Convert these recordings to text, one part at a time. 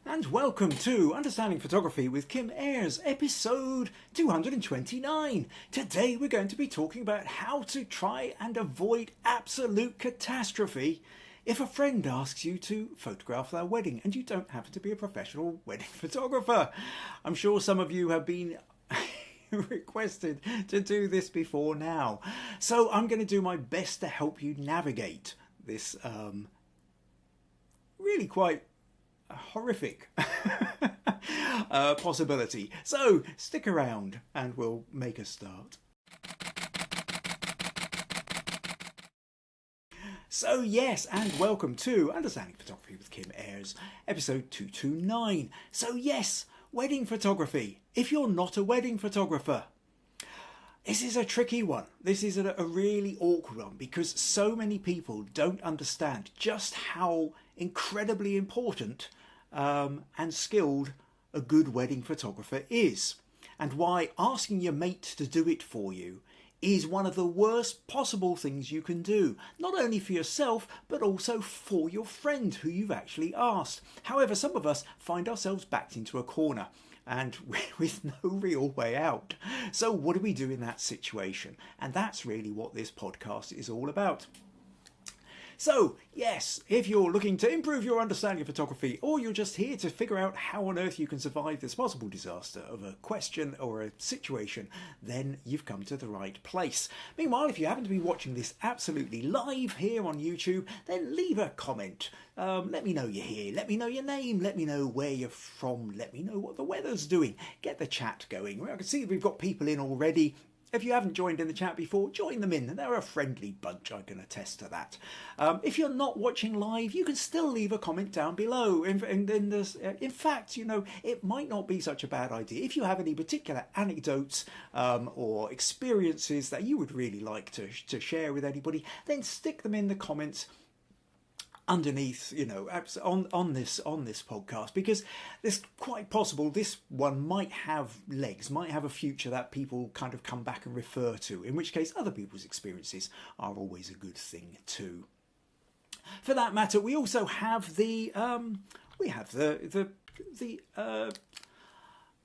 and welcome to Understanding Photography with Kim Ayres, episode 229. Today we're going to be talking about how to try and avoid absolute catastrophe if a friend asks you to photograph their wedding and you don't happen to be a professional wedding photographer. I'm sure some of you have been requested to do this before now. So I'm going to do my best to help you navigate this really quite horrific possibility. So stick around and we'll make a start. So yes, and welcome to Understanding Photography with Kim Ayres, episode 229. So yes, wedding photography. If you're not a wedding photographer, this is a tricky one. This is a really awkward one because so many people don't understand just how incredibly important and skilled a good wedding photographer is, and why asking your mate to do it for you is one of the worst possible things you can do, not only for yourself but also for your friend who you've actually asked. However, some of us find ourselves backed into a corner and with no real way out. So what do we do in that situation? And that's really what this podcast is all about. So yes, if you're looking to improve your understanding of photography, or you're just here to figure out how on earth you can survive this possible disaster of a question or a situation, then you've come to the right place. Meanwhile, if you happen to be watching this absolutely live here on YouTube, then leave a comment. Let me know you're here, let me know your name, let me know where you're from, let me know what the weather's doing. Get the chat going. I can see we've got people in already. If you haven't joined in the chat before, join them in. They're a friendly bunch, I can attest to that. If you're not watching live, you can still leave a comment down below. In fact, you know, it might not be such a bad idea. If you have any particular anecdotes or experiences that you would really like to share with anybody, then stick them in the comments underneath, you know, on this podcast, because it's quite possible this one might have legs, might have a future that people kind of come back and refer to, in which case other people's experiences are always a good thing too. For that matter, we also have the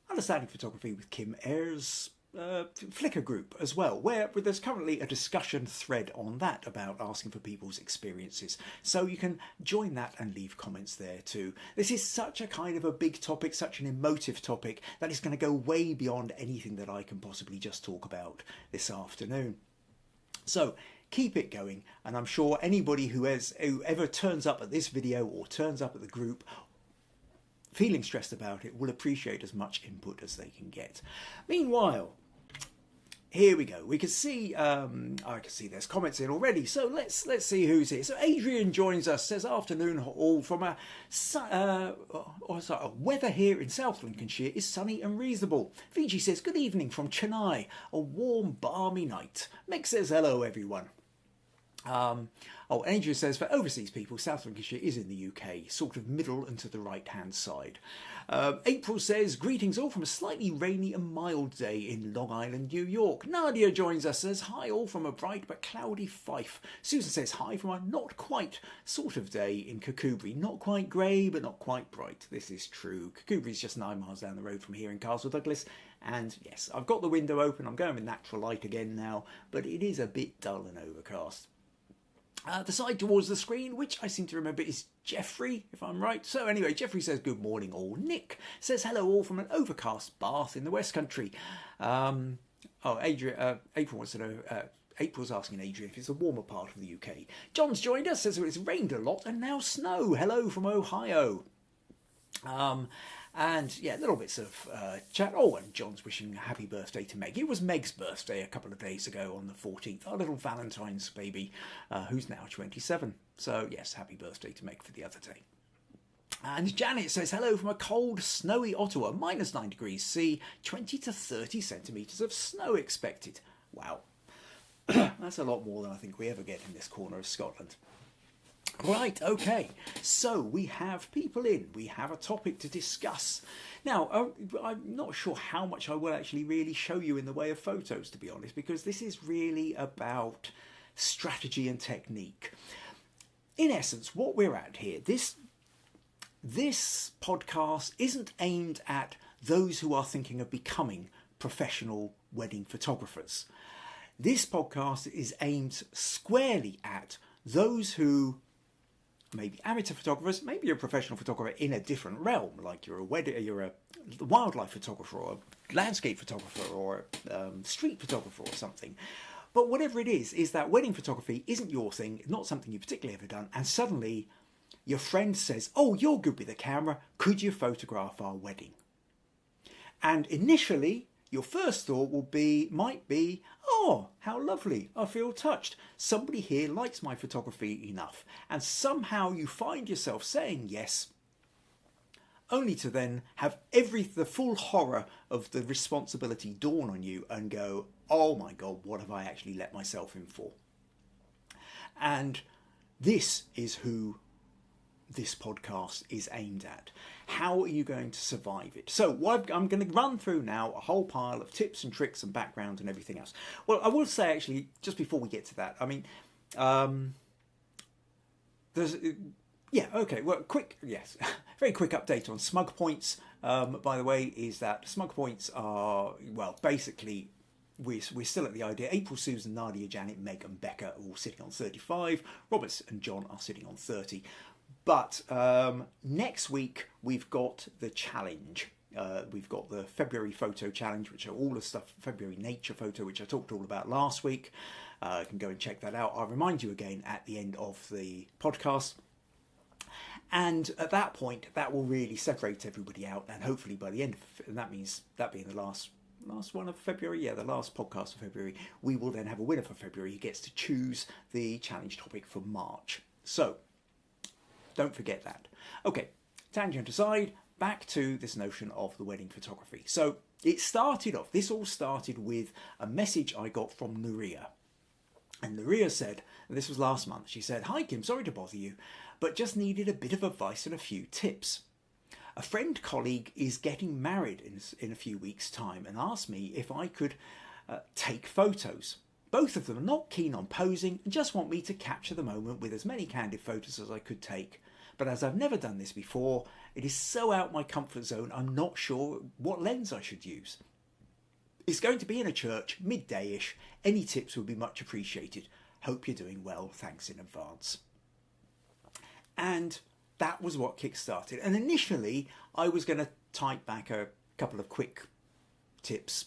Understanding Photography with Kim Ayres Flickr group as well, where there's currently a discussion thread on that about asking for people's experiences, so you can join that and leave comments there too. This is such a kind of a big topic, such an emotive topic, that is going to go way beyond anything that I can possibly just talk about this afternoon. So keep it going, and I'm sure anybody who ever turns up at this video or turns up at the group feeling stressed about it will appreciate as much input as they can get. Meanwhile, here we go. We can see, I can see there's comments in already. So let's see who's here. So Adrian joins us. Says afternoon all from weather here in South Lincolnshire is sunny and reasonable. Fiji says good evening from Chennai. A warm, balmy night. Mick says hello everyone. Adrian says for overseas people, South Lincolnshire is in the UK, sort of middle and to the right hand side. April says greetings all from a slightly rainy and mild day in Long Island, New York. Nadia joins us, says hi all from a bright but cloudy Fife. Susan says hi from a not quite sort of day in Kirkcudbright. Not quite grey but not quite bright. This is true. Kirkcudbright is just 9 miles down the road from here in Castle Douglas. And yes, I've got the window open. I'm going with natural light again now, but it is a bit dull and overcast. The side towards the screen, which I seem to remember is Jeffrey, if I'm right. So anyway, Jeffrey says good morning all. Nick says hello all from an overcast Bath in the West Country. Adrian, April wants to know, April's asking Adrian if it's a warmer part of the UK. John's joined us, says it's rained a lot and now snow. Hello from Ohio. And yeah, little bits of chat. Oh, and John's wishing happy birthday to Meg. It was Meg's birthday a couple of days ago on the 14th. Our little Valentine's baby, who's now 27. So yes, happy birthday to Meg for the other day. And Janet says hello from a cold, snowy Ottawa, -9 degrees C, 20 to 30 centimetres of snow expected. Wow. That's a lot more than I think we ever get in this corner of Scotland. Right, okay, so we have people in, we have a topic to discuss. Now, I'm not sure how much I will actually really show you in the way of photos, to be honest, because this is really about strategy and technique. In essence, what we're at here, this this podcast isn't aimed at those who are thinking of becoming professional wedding photographers. This podcast is aimed squarely at those who maybe amateur photographers, maybe you're a professional photographer in a different realm, like you're a wildlife photographer or a landscape photographer or a street photographer or something. But whatever it is that wedding photography isn't your thing, not something you've particularly ever done, and suddenly your friend says, "Oh, you're good with the camera, could you photograph our wedding?" And initially, your first thought might be, "Oh, how lovely, I feel touched. Somebody here likes my photography enough." And somehow you find yourself saying yes, only to then have the full horror of the responsibility dawn on you and go, "Oh my God, what have I actually let myself in for?" And this is who this podcast is aimed at. How are you going to survive it? So I'm going to run through now a whole pile of tips and tricks and background and everything else. Well, I will say actually, just before we get to that, I mean, very quick update on smug points. By the way, is that smug points are, well, basically, we're still at the idea. April, Susan, Nadia, Janet, Meg and Becca are all sitting on 35. Robert and John are sitting on 30. But next week we've got the challenge. We've got the February photo challenge, which are all the stuff, February nature photo, which I talked all about last week. You can go and check that out. I'll remind you again at the end of the podcast. And at that point, that will really separate everybody out. And hopefully by the end of, and that means that being the last one of February, the last podcast of February, we will then have a winner for February. He gets to choose the challenge topic for March. So don't forget that. Okay, tangent aside, back to this notion of the wedding photography. So this all started with a message I got from Nuria. And Nuria said, and this was last month, she said, "Hi Kim, sorry to bother you, but just needed a bit of advice and a few tips. A friend colleague is getting married in a few weeks' time and asked me if I could take photos. Both of them are not keen on posing and just want me to capture the moment with as many candid photos as I could take. But as I've never done this before, it is so out my comfort zone, I'm not sure what lens I should use. It's going to be in a church, midday-ish. Any tips would be much appreciated. Hope you're doing well. Thanks in advance." And that was what kick-started. And initially, I was going to type back a couple of quick tips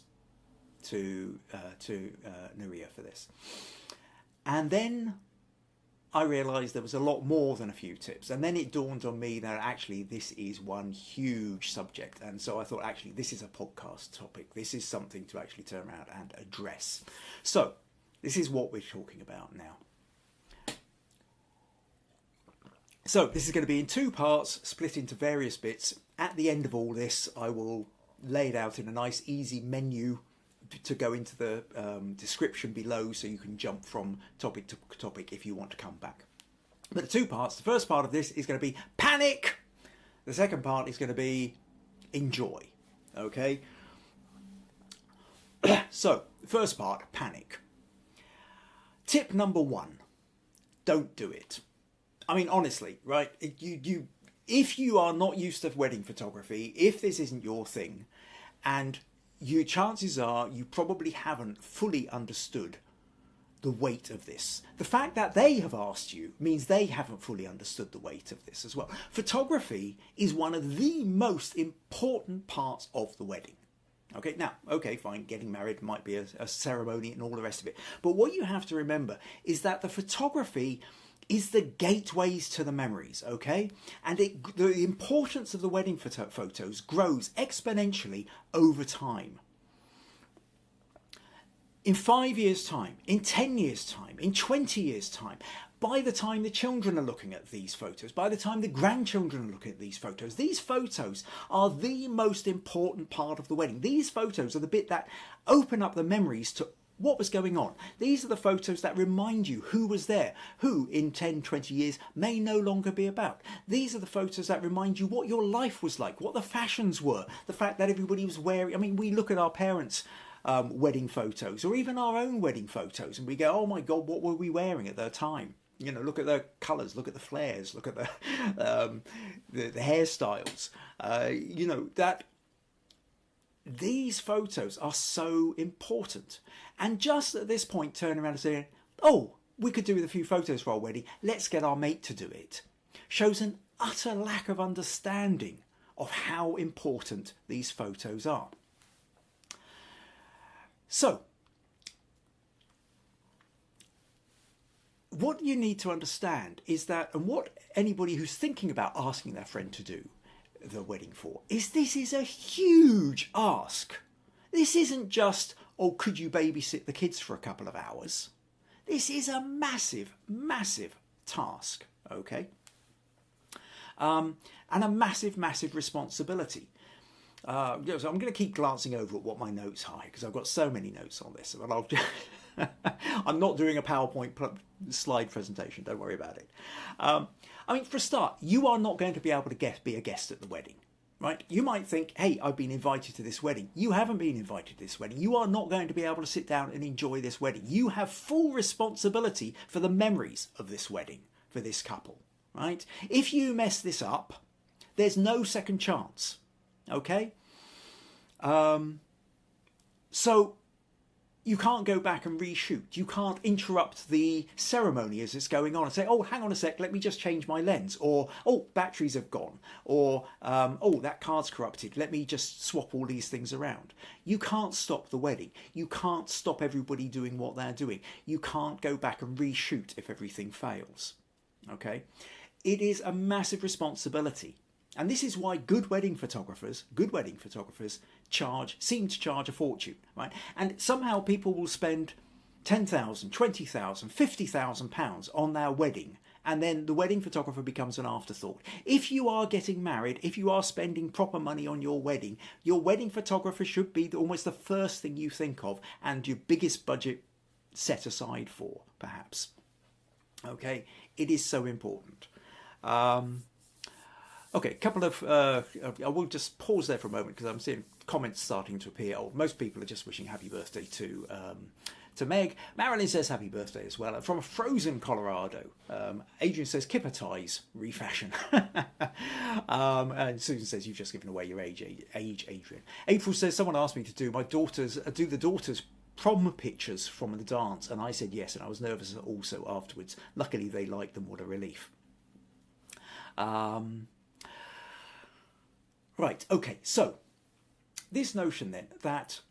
to Nuria for this. And then I realised there was a lot more than a few tips. And then it dawned on me that actually this is one huge subject. And so I thought, actually, this is a podcast topic. This is something to actually turn around and address. So this is what we're talking about now. So this is going to be in two parts, split into various bits. At the end of all this, I will lay it out in a nice, easy menu to go into the description below, so you can jump from topic to topic if you want to come back. But the two parts, the first part of this is going to be panic. The second part is going to be enjoy. Okay? So, first part, panic. Tip number 1, don't do it. I mean, honestly, right? If you are not used to wedding photography, if this isn't your thing, and chances are you probably haven't fully understood the weight of this. The fact that they have asked you means they haven't fully understood the weight of this as well. Photography is one of the most important parts of the wedding. Okay, now, okay, fine, getting married might be a ceremony and all the rest of it. But what you have to remember is that the photography is the gateways to the memories, okay? And the importance of the wedding photos grows exponentially over time. In 5 years' time, in 10 years' time, in 20 years' time, by the time the children are looking at these photos, by the time the grandchildren are looking at these photos are the most important part of the wedding. These photos are the bit that open up the memories to what was going on. These are the photos that remind you who was there, who in 10, 20 years may no longer be about. These are the photos that remind you what your life was like, what the fashions were, the fact that everybody was wearing. I mean, we look at our parents' wedding photos or even our own wedding photos and we go, oh my God, what were we wearing at the time? You know, look at the colours, look at the flares, look at the hairstyles. You know, that these photos are so important. And just at this point, turn around and say, oh, we could do with a few photos for our wedding, let's get our mate to do it, shows an utter lack of understanding of how important these photos are. So, what you need to understand is that, and what anybody who's thinking about asking their friend to do the wedding for, is this is a huge ask. This isn't just, oh, could you babysit the kids for a couple of hours? This is a massive, massive task, okay? And a massive, massive responsibility. So I'm going to keep glancing over at what my notes are, because I've got so many notes on this. But I'll I'm not doing a PowerPoint slide presentation, don't worry about it. I mean, for a start, you are not going to be able to be a guest at the wedding, right? You might think, hey, I've been invited to this wedding. You haven't been invited to this wedding. You are not going to be able to sit down and enjoy this wedding. You have full responsibility for the memories of this wedding, for this couple, right? If you mess this up, there's no second chance, okay? So you can't go back and reshoot. You can't interrupt the ceremony as it's going on and say, oh, hang on a sec, let me just change my lens. Or, oh, batteries have gone. Or, oh, that card's corrupted. Let me just swap all these things around. You can't stop the wedding. You can't stop everybody doing what they're doing. You can't go back and reshoot if everything fails. Okay? It is a massive responsibility. And this is why good wedding photographers seem to charge a fortune, right? And somehow people will spend £10,000, £20,000, £50,000 on their wedding, and then the wedding photographer becomes an afterthought. If you are getting married, if you are spending proper money on your wedding photographer should be almost the first thing you think of, and your biggest budget set aside for, perhaps. Okay, it is so important. Okay, a couple of, I will just pause there for a moment because I'm seeing comments starting to appear. Oh, most people are just wishing happy birthday to Meg. Marilyn says happy birthday as well. From Frozen, Colorado. Adrian says kipper ties, refashion. And Susan says you've just given away your age, Adrian. April says someone asked me to do the daughter's prom pictures from the dance, and I said yes, and I was nervous also afterwards. Luckily they liked them. What a relief. Right, okay, so this notion then that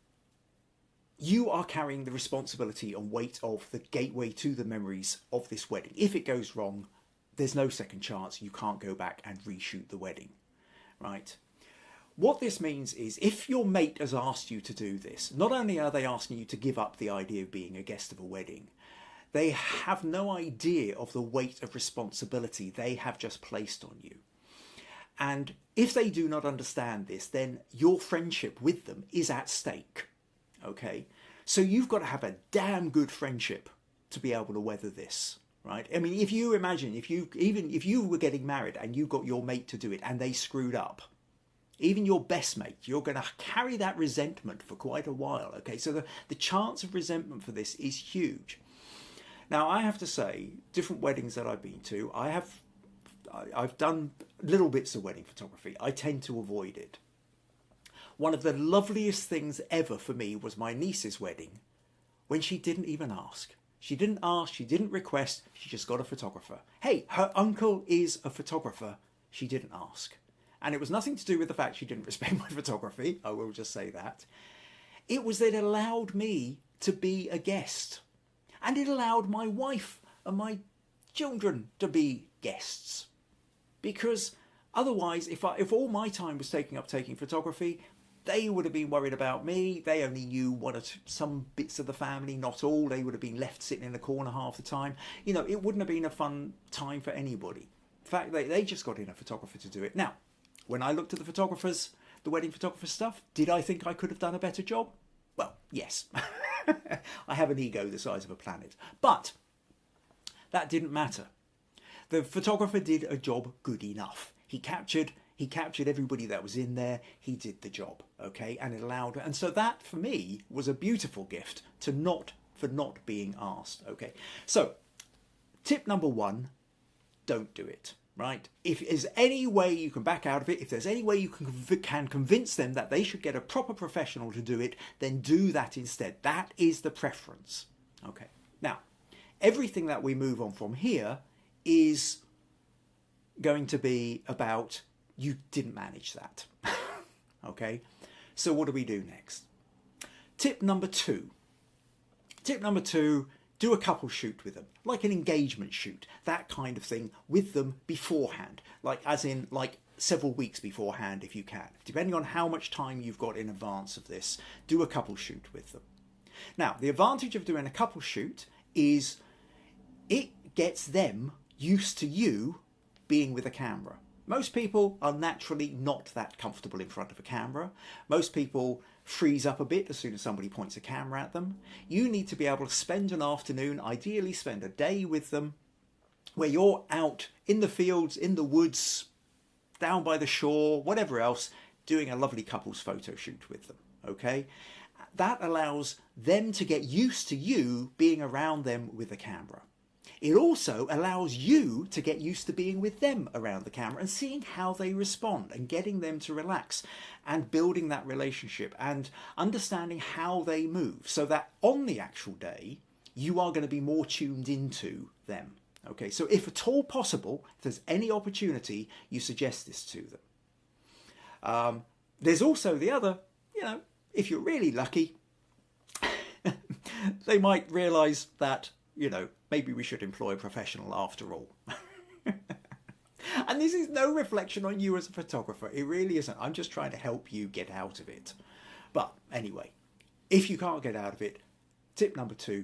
you are carrying the responsibility and weight of the gateway to the memories of this wedding. If it goes wrong, there's no second chance. You can't go back and reshoot the wedding, right? What this means is if your mate has asked you to do this, not only are they asking you to give up the idea of being a guest of a wedding, they have no idea of the weight of responsibility they have just placed on you. And if they do not understand this, then your friendship with them is at stake, okay? So you've got to have a damn good friendship to be able to weather this, right? I mean, if you imagine, even if you were getting married and you got your mate to do it and they screwed up, even your best mate, you're going to carry that resentment for quite a while, okay? So the chance of resentment for this is huge. Now, I have to say, different weddings that I've been to, I've done little bits of wedding photography. I tend to avoid it. One of the loveliest things ever for me was my niece's wedding, when she didn't even ask. She didn't ask, she didn't request, she just got a photographer. Hey, her uncle is a photographer. She didn't ask. And it was nothing to do with the fact she didn't respect my photography. I will just say that. It was that it allowed me to be a guest. And it allowed my wife and my children to be guests. Because otherwise, if all my time was taken up taking photography, they would have been worried about me. They only knew some bits of the family, not all. They would have been left sitting in the corner half the time. You know, it wouldn't have been a fun time for anybody. In fact, they just got in a photographer to do it. Now, when I looked at the wedding photographer stuff, did I think I could have done a better job? Well, yes. I have an ego the size of a planet. But that didn't matter. The photographer did a job good enough. He captured everybody that was in there. He did the job, okay? And it allowed, and so that for me was a beautiful gift for not being asked, okay? So tip number one, don't do it, right? If there's any way you can back out of it, if there's any way you can convince them that they should get a proper professional to do it, then do that instead. That is the preference. Okay. Now, everything that we move on from here is going to be about you didn't manage that. Okay. So what do we do next? Tip number two. Tip number two, do a couple shoot with them, like an engagement shoot, that kind of thing with them beforehand, like as in like several weeks beforehand if you can. Depending on how much time you've got in advance of this, do a couple shoot with them. Now, the advantage of doing a couple shoot is it gets them used to you being with a camera. Most people are naturally not that comfortable in front of a camera. Most people freeze up a bit as soon as somebody points a camera at them. You need to be able to spend an afternoon, ideally spend a day with them, where you're out in the fields, in the woods, down by the shore, whatever else, doing a lovely couples photo shoot with them, okay? That allows them to get used to you being around them with a camera. It also allows you to get used to being with them around the camera and seeing how they respond and getting them to relax and building that relationship and understanding how they move so that on the actual day, you are going to be more tuned into them. Okay, so if at all possible, if there's any opportunity, you suggest this to them. There's also the other, if you're really lucky, they might realise that, maybe we should employ a professional after all. And this is no reflection on you as a photographer. It really isn't. I'm just trying to help you get out of it. But anyway, if you can't get out of it, tip number two,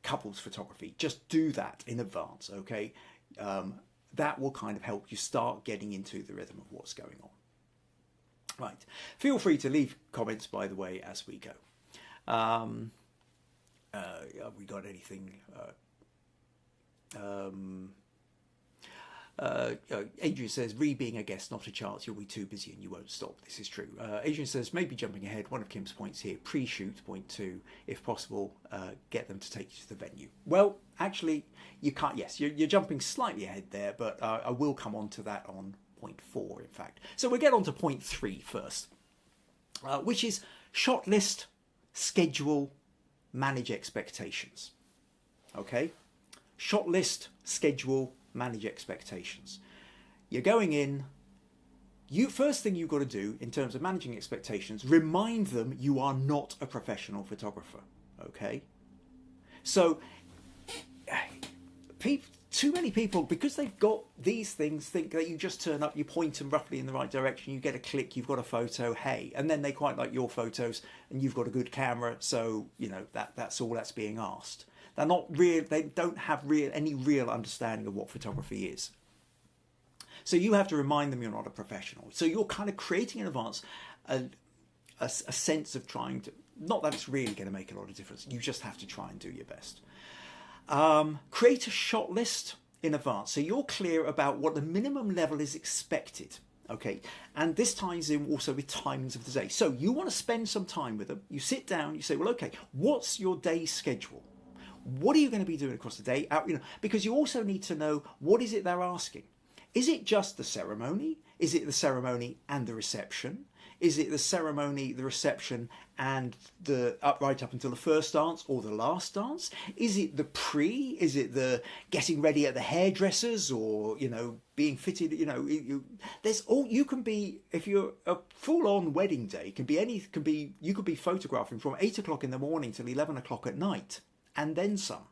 couples photography. Just do that in advance, okay? That will kind of help you start getting into the rhythm of what's going on. Right. Feel free to leave comments, by the way, as we go. Have we got anything? Adrian says, being a guest, not a chance. You'll be too busy and you won't stop. This is true. Adrian says, maybe jumping ahead. One of Kim's points here, pre-shoot, point two, if possible, get them to take you to the venue. Well, actually, you can't. Yes, you're jumping slightly ahead there, but I will come on to that on point four, in fact. So we'll get on to point three first, which is shot list, schedule, manage expectations. Okay? Shot list, schedule, manage expectations. You're going in, first thing you've got to do in terms of managing expectations, remind them you are not a professional photographer. Okay? So, too many people, because they've got these things, think that you just turn up, you point them roughly in the right direction, you get a click, you've got a photo, hey, and then they quite like your photos and you've got a good camera, so that's all that's being asked. They're not real, they don't have any real understanding of what photography is. So you have to remind them you're not a professional. So you're kind of creating in advance a sense of trying to, not that it's really going to make a lot of difference, you just have to try and do your best. Create a shot list in advance so you're clear about what the minimum level is expected. Okay, and this ties in also with timings of the day. So you want to spend some time with them. You sit down, you say, well, okay, what's your day schedule? What are you going to be doing across the day? Because you also need to know what is it they're asking. Is it just the ceremony? Is it the ceremony and the reception? Is it the ceremony, the reception, and the right up until the first dance or the last dance? Is it the pre? Is it the getting ready at the hairdressers or being fitted? There's all you can be. If you're a full-on wedding day, you could be photographing from 8 o'clock in the morning till 11 o'clock at night, and then some.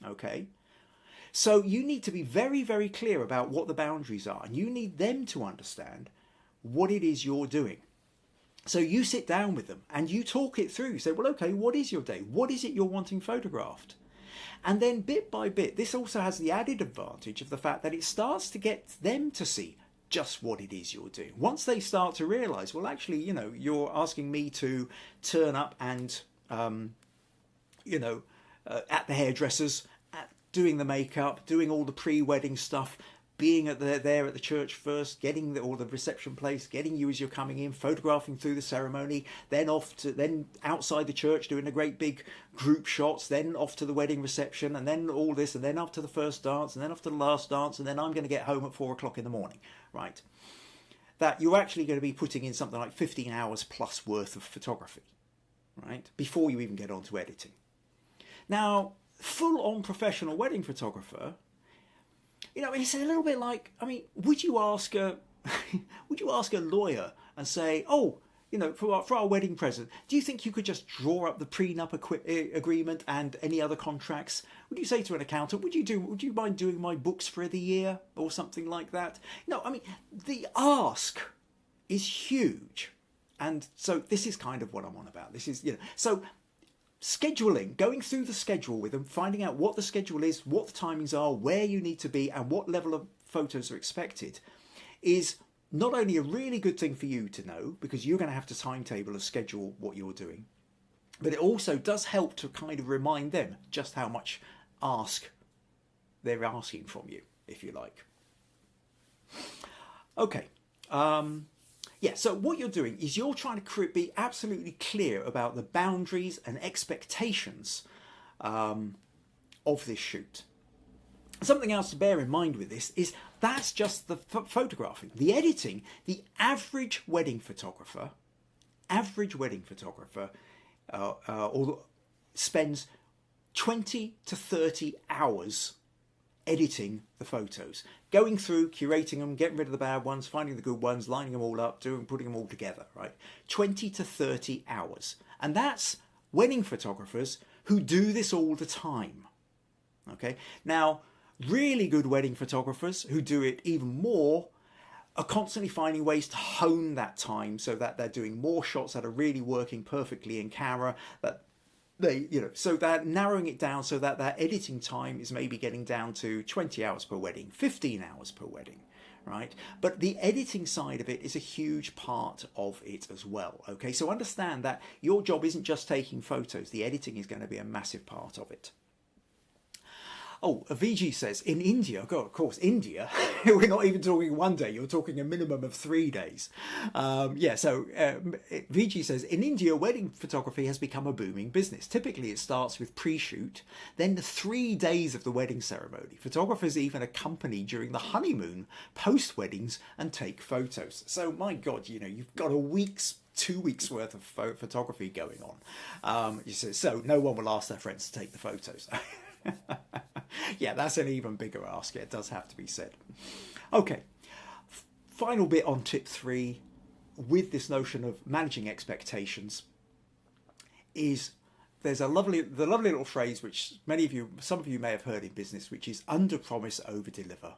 Okay. So you need to be very, very clear about what the boundaries are, and you need them to understand what it is you're doing. So you sit down with them and you talk it through. You say, well, okay, what is your day? What is it you're wanting photographed? And then bit by bit, this also has the added advantage of the fact that it starts to get them to see just what it is you're doing. Once they start to realise, well, actually, you're asking me to turn up and, at the hairdressers, doing the makeup, doing all the pre-wedding stuff, being there at the church first, getting all the reception place, getting you as you're coming in, photographing through the ceremony, then outside the church doing a great big group shots, then off to the wedding reception, and then all this, and then up to the first dance, and then off to the last dance, and then I'm going to get home at 4 o'clock in the morning, right? That you're actually going to be putting in something like 15 hours plus worth of photography, right? Before you even get on to editing. Now, full-on professional wedding photographer, you know, it's a little bit like, I mean, would you ask a lawyer and say, oh, you know, for our wedding present, do you think you could just draw up the prenup agreement and any other contracts? Would you say to an accountant, would you mind doing my books for the year or something like that? No, I mean, the ask is huge. And so this is kind of what I'm on about. This is, you know, so scheduling, going through the schedule with them, finding out what the schedule is, what the timings are, where you need to be, and what level of photos are expected, is not only a really good thing for you to know, because you're going to have to timetable or schedule what you're doing, but it also does help to kind of remind them just how much they're asking from you, if you like. Okay. Yeah, so what you're doing is you're trying to be absolutely clear about the boundaries and expectations of this shoot. Something else to bear in mind with this is that's just the photographing. The editing, the average wedding photographer spends 20 to 30 hours editing the photos, going through, curating them, getting rid of the bad ones, finding the good ones, lining them all up, putting them all together, right? 20 to 30 hours. And that's wedding photographers who do this all the time. Okay? Now, really good wedding photographers who do it even more are constantly finding ways to hone that time so that they're doing more shots that are really working perfectly in camera, that they, you know, so they're narrowing it down so that their editing time is maybe getting down to 20 hours per wedding, 15 hours per wedding, right? But the editing side of it is a huge part of it as well, okay? So understand that your job isn't just taking photos. The editing is going to be a massive part of it. Oh, VG says, in India, God, of course, India, we're not even talking 1 day, you're talking a minimum of 3 days. VG says, in India, wedding photography has become a booming business. Typically, it starts with pre-shoot, then the 3 days of the wedding ceremony. Photographers even accompany during the honeymoon, post-weddings, and take photos. So, my God, you know, you've got 2 weeks worth of photography going on. So no one will ask their friends to take the photos. Yeah, that's an even bigger ask. It does have to be said. Okay, final bit on tip 3 with this notion of managing expectations is there's the lovely little phrase which some of you may have heard in business, which is under promise, over deliver.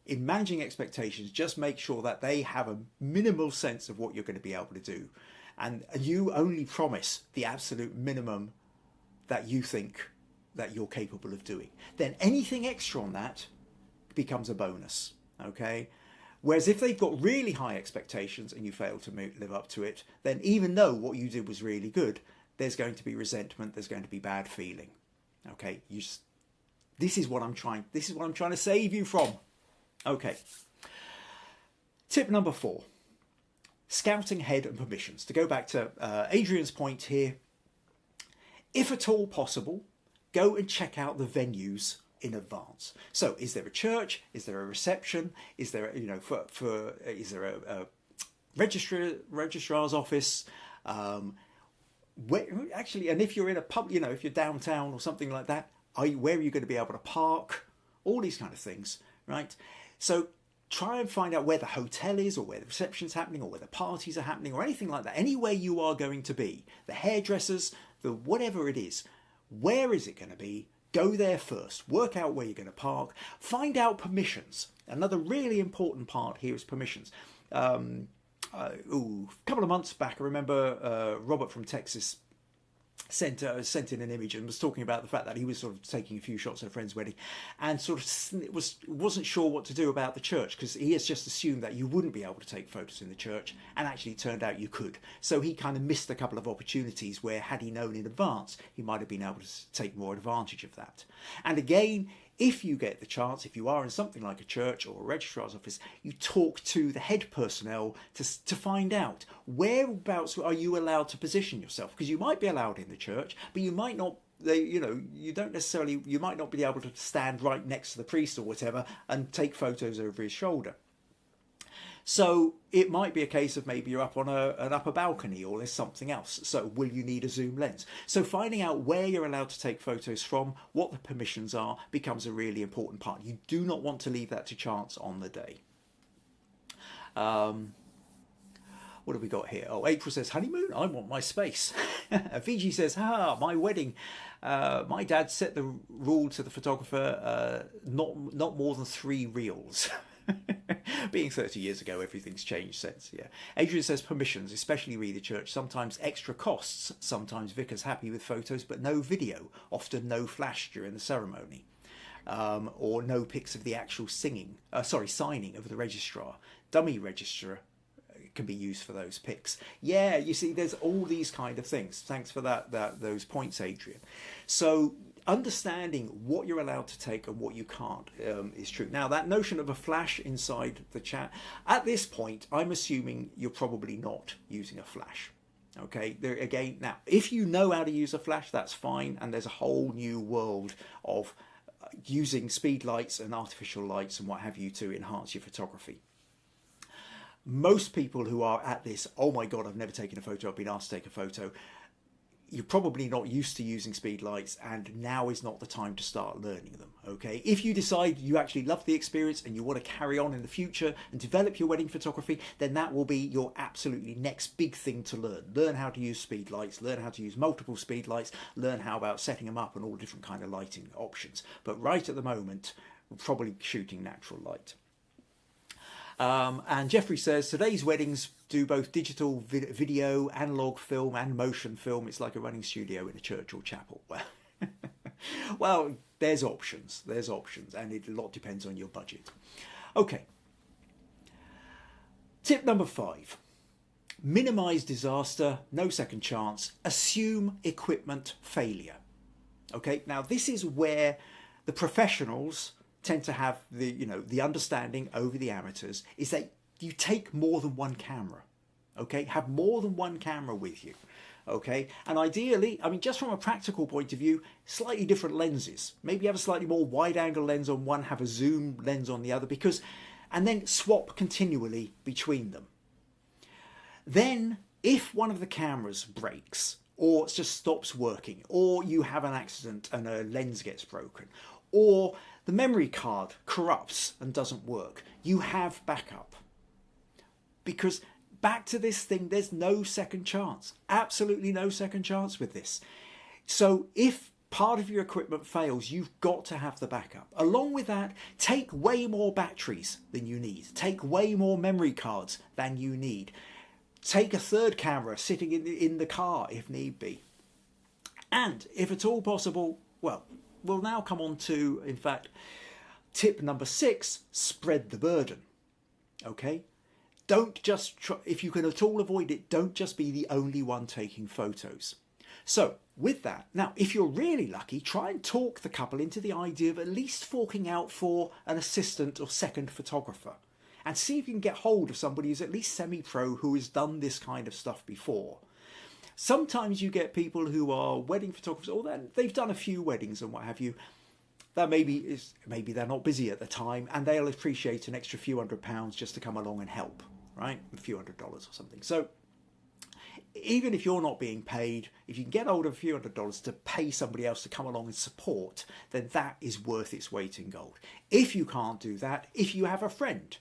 In managing expectations, just make sure that they have a minimal sense of what you're going to be able to do, and you only promise the absolute minimum that you think that you're capable of doing. Then anything extra on that becomes a bonus, okay? Whereas if they've got really high expectations and you fail to live up to it, then even though what you did was really good, there's going to be resentment, there's going to be bad feeling, okay? This is what I'm trying to save you from. Okay. Tip number 4, scouting ahead and permissions. To go back to Adrian's point here, if at all possible, go and check out the venues in advance. So, is there a church? Is there a reception? Is there, you know, is there a registrar's office? Actually, and if you're in a pub, you know, if you're downtown or something like that, where are you going to be able to park? All these kind of things, right? So, try and find out where the hotel is, or where the reception's happening, or where the parties are happening, or anything like that. Anywhere you are going to be, the hairdressers, the whatever it is. Where is it going to be? Go there first. Work out where you're going to park. Find out permissions. Another really important part here is permissions. A couple of months back, I remember Robert from Texas sent in an image and was talking about the fact that he was sort of taking a few shots at a friend's wedding and sort of wasn't sure what to do about the church, because he has just assumed that you wouldn't be able to take photos in the church, and actually it turned out you could. So he kind of missed a couple of opportunities where, had he known in advance, he might have been able to take more advantage of that. And again, if you get the chance, if you are in something like a church or a registrar's office, you talk to the head personnel to find out whereabouts are you allowed to position yourself, because you might be allowed in the church, but you might not. You might not be able to stand right next to the priest or whatever and take photos over his shoulder. So it might be a case of maybe you're up on an upper balcony, or there's something else. So will you need a zoom lens? So finding out where you're allowed to take photos from, what the permissions are, becomes a really important part. You do not want to leave that to chance on the day. What have we got here? Oh, April says, honeymoon? I want my space. Fiji says, my wedding. My dad set the rule to the photographer, not more than 3 reels. Being 30 years ago, everything's changed since. Yeah. Adrian says permissions, especially re the church, sometimes extra costs. Sometimes vicar's happy with photos but no video, often no flash during the ceremony, or no pics of the actual signing of the registrar. Dummy registrar can be used for those pics. Yeah, you see, there's all these kind of things. Thanks for those points, Adrian. So understanding what you're allowed to take and what you can't is true. Now, that notion of a flash inside the chat, at this point, I'm assuming you're probably not using a flash. Okay, there again, now, if you know how to use a flash, that's fine. And there's a whole new world of using speed lights and artificial lights and what have you to enhance your photography. Most people who are at this, oh my God, I've never taken a photo, I've been asked to take a photo, you're probably not used to using speed lights, and now is not the time to start learning them, okay? If you decide you actually love the experience and you want to carry on in the future and develop your wedding photography, then that will be your absolutely next big thing to learn. Learn how to use speed lights, learn how to use multiple speed lights, learn how about setting them up and all different kind of lighting options. But right at the moment, we're probably shooting natural light. And Jeffrey says, today's weddings do both digital video, analog film and motion film. It's like a running studio in a church or chapel. Well, there's options, and a lot depends on your budget. Okay. Tip number 5, minimize disaster, no second chance, assume equipment failure. Okay, now this is where the professionals tend to have the understanding over the amateurs, is that you take more than one camera. Okay, have more than one camera with you. Okay, and ideally, I mean, just from a practical point of view, slightly different lenses. Maybe have a slightly more wide angle lens on one, have a zoom lens on the other, and then swap continually between them. Then if one of the cameras breaks or just stops working, or you have an accident and a lens gets broken, or the memory card corrupts and doesn't work, you have backup. Because back to this thing, there's no second chance. Absolutely no second chance with this. So if part of your equipment fails, you've got to have the backup. Along with that, take way more batteries than you need. Take way more memory cards than you need. Take a third camera sitting in the car if need be. And if at all possible, well, we'll now come on to, in fact, tip number 6, spread the burden. Okay? Don't just try, if you can at all avoid it, don't just be the only one taking photos. So with that, now, if you're really lucky, try and talk the couple into the idea of at least forking out for an assistant or second photographer, and see if you can get hold of somebody who's at least semi-pro who has done this kind of stuff before. Sometimes you get people who are wedding photographers, or they've done a few weddings and what have you. That maybe they're not busy at the time, and they'll appreciate an extra few £100 just to come along and help, right? A few $100 or something. So even if you're not being paid, if you can get hold of a few $100 to pay somebody else to come along and support, then that is worth its weight in gold. If you can't do that, if you have a friend,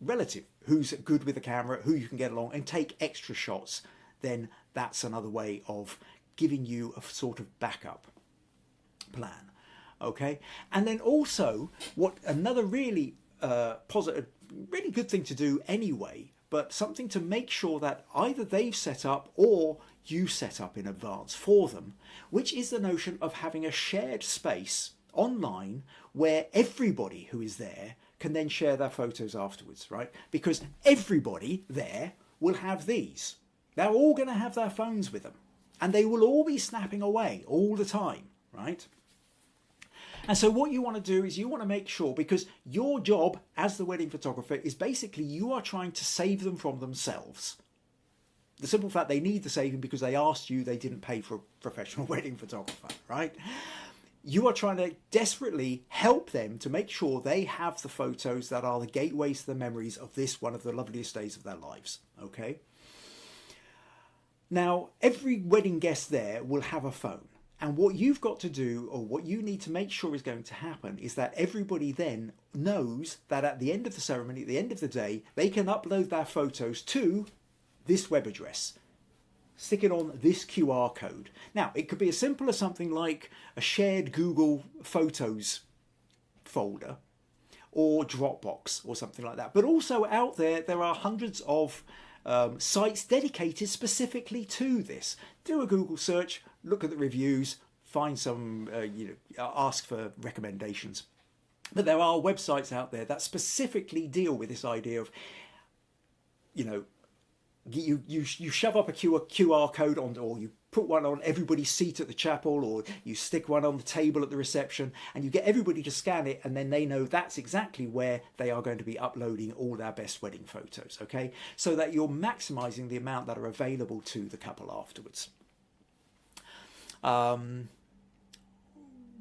relative who's good with the camera, who you can get along and take extra shots, then that's another way of giving you a sort of backup plan. Okay, and then also what another really positive, really good thing to do anyway, but something to make sure that either they've set up or you set up in advance for them, which is the notion of having a shared space online where everybody who is there can then share their photos afterwards, right? Because everybody there will have these. They're all going to have their phones with them, and they will all be snapping away all the time, right? And so what you want to do is you want to make sure, because your job as the wedding photographer is basically you are trying to save them from themselves. The simple fact they need the saving because they asked you, they didn't pay for a professional wedding photographer, right? You are trying to desperately help them to make sure they have the photos that are the gateways to the memories of this, one of the loveliest days of their lives, okay? Now, every wedding guest there will have a phone. And what you've got to do, or what you need to make sure is going to happen, is that everybody then knows that at the end of the ceremony, at the end of the day, they can upload their photos to this web address. Stick it on this QR code. Now, it could be as simple as something like a shared Google Photos folder or Dropbox or something like that. But also out there, there are hundreds of sites dedicated specifically to this. Do a Google search, look at the reviews, find some, ask for recommendations. But there are websites out there that specifically deal with this idea of, you shove up a QR code on, or you put one on everybody's seat at the chapel, or you stick one on the table at the reception, and you get everybody to scan it, and then they know that's exactly where they are going to be uploading all their best wedding photos, okay? So that you're maximizing the amount that are available to the couple afterwards.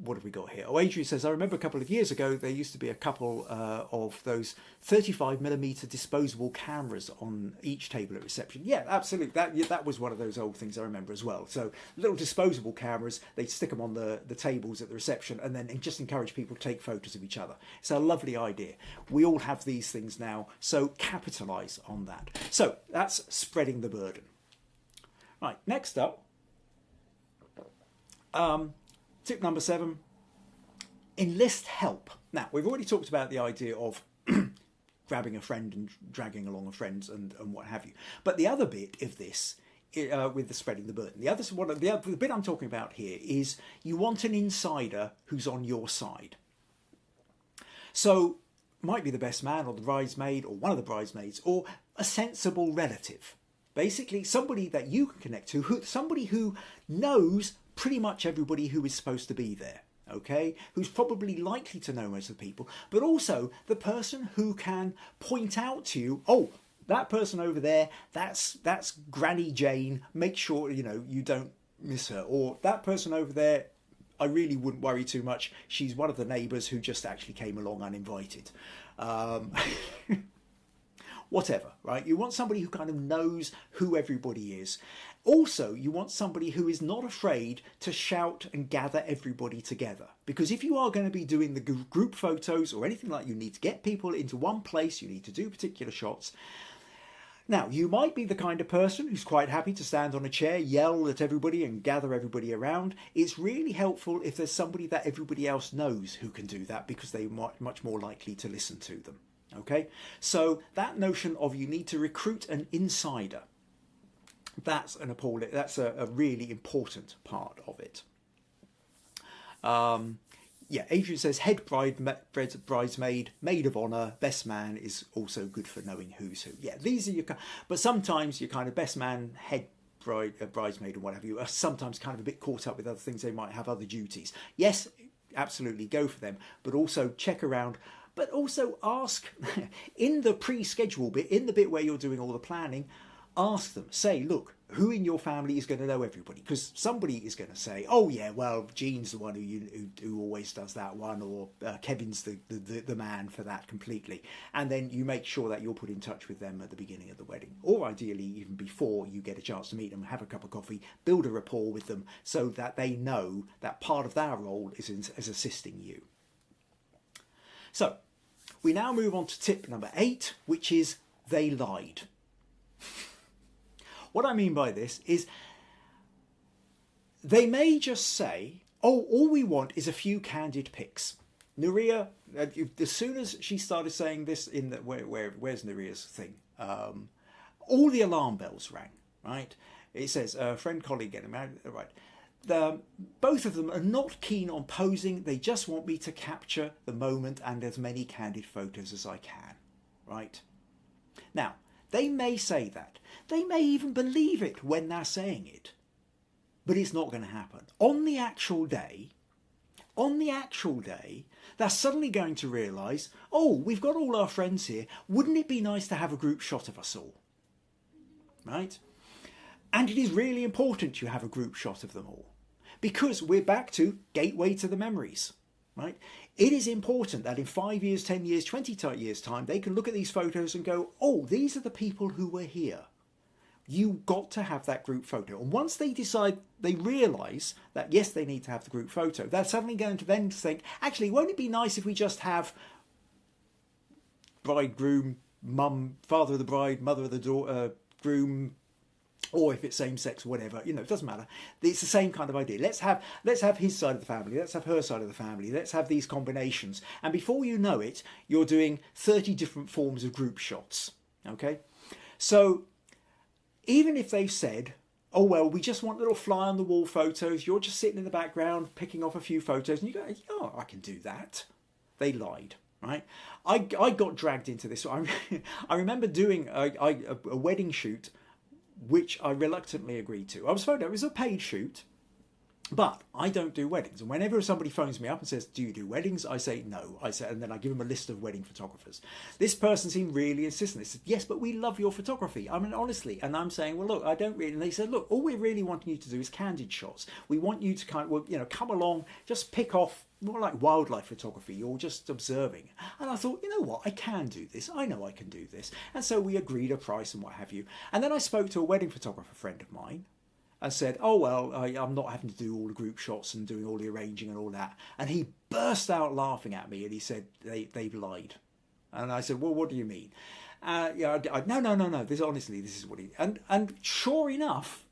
What have we got here? Oh, Adrian says, I remember a couple of years ago, there used to be a couple of those 35mm disposable cameras on each table at reception. Yeah, absolutely. That was one of those old things I remember as well. So little disposable cameras, they'd stick them on the tables at the reception and then just encourage people to take photos of each other. It's a lovely idea. We all have these things now, so capitalise on that. So that's spreading the burden. Right, next up. Tip number 7, enlist help. Now, we've already talked about the idea of grabbing a friend and dragging along a friend and what have you. But the other bit of this, with the spreading the burden, the bit I'm talking about here is you want an insider who's on your side. So, might be the best man or the bridesmaid or one of the bridesmaids or a sensible relative. Basically, somebody that you can connect to, somebody who knows pretty much everybody who is supposed to be there, okay? Who's probably likely to know most of the people, but also the person who can point out to you, oh, that person over there, that's Granny Jane, make sure, you don't miss her. Or that person over there, I really wouldn't worry too much. She's one of the neighbours who just actually came along uninvited. Whatever, right? You want somebody who kind of knows who everybody is. Also, you want somebody who is not afraid to shout and gather everybody together. Because if you are going to be doing the group photos or anything like, you need to get people into one place, you need to do particular shots. Now, you might be the kind of person who's quite happy to stand on a chair, yell at everybody and gather everybody around. It's really helpful if there's somebody that everybody else knows who can do that, because they're much more likely to listen to them. Okay, so that notion of you need to recruit an insider, that's a really important part of it. Yeah, Adrian says head bridesmaid, maid of honour, best man is also good for knowing who's who. Yeah, these are your, but sometimes your kind of best man, head bridesmaid, or what have you, are sometimes kind of a bit caught up with other things. They might have other duties. Yes, absolutely, go for them, but also check around. But also ask, in the pre-schedule bit, in the bit where you're doing all the planning, ask them, say, look, who in your family is going to know everybody? Because somebody is going to say, oh yeah, well, Jean's the one who always does that one, or Kevin's the man for that completely. And then you make sure that you're put in touch with them at the beginning of the wedding, or ideally even before you get a chance to meet them, have a cup of coffee, build a rapport with them, so that they know that part of their role is assisting you. So, we now move on to tip number 8, which is they lied. What I mean by this is they may just say, oh, all we want is a few candid pics. Nuria, as soon as she started saying this, where's Nuria's thing? All the alarm bells rang, right? It says, friend, colleague getting married, right? Both of them are not keen on posing. They just want me to capture the moment and as many candid photos as I can, right? Now, they may say that. They may even believe it when they're saying it. But it's not going to happen. On the actual day, on the actual day, they're suddenly going to realise, oh, we've got all our friends here. Wouldn't it be nice to have a group shot of us all? Right? And it is really important you have a group shot of them all, because we're back to gateway to the memories. Right? It is important that in 5 years, 10 years, 20 years time, they can look at these photos and go, oh, these are the people who were here. You got to have that group photo. And once they decide, they realise that, yes, they need to have the group photo, they're suddenly going to then think, actually, won't it be nice if we just have bride, groom, mum, father of the bride, mother of the groom, or if it's same sex, whatever, you know, it doesn't matter. It's the same kind of idea. Let's have his side of the family. Let's have her side of the family. Let's have these combinations. And before you know it, you're doing 30 different forms of group shots. Okay. So even if they've said, oh, well, we just want little fly on the wall photos. You're just sitting in the background, picking off a few photos. And you go, oh, I can do that. They lied. Right. I got dragged into this. I remember doing a wedding shoot, which I reluctantly agreed to. I was phoned up. It was a paid shoot, but I don't do weddings. And whenever somebody phones me up and says, do you do weddings? I say no. And then I give them a list of wedding photographers. This person seemed really insistent. They said, yes, but we love your photography. I mean, honestly. And I'm saying, well, look, I don't really. And they said, look, all we're really wanting you to do is candid shots. We want you to kind of, you know, come along, just pick off, more like wildlife photography. You're just observing. And I thought, you know what, I can do this. I know I can do this. And so we agreed a price and what have you. And then I spoke to a wedding photographer friend of mine and said, oh, well, I'm not having to do all the group shots and doing all the arranging and all that. And he burst out laughing at me and he said, they've lied. And I said, well, what do you mean? No. This is what he... And sure enough,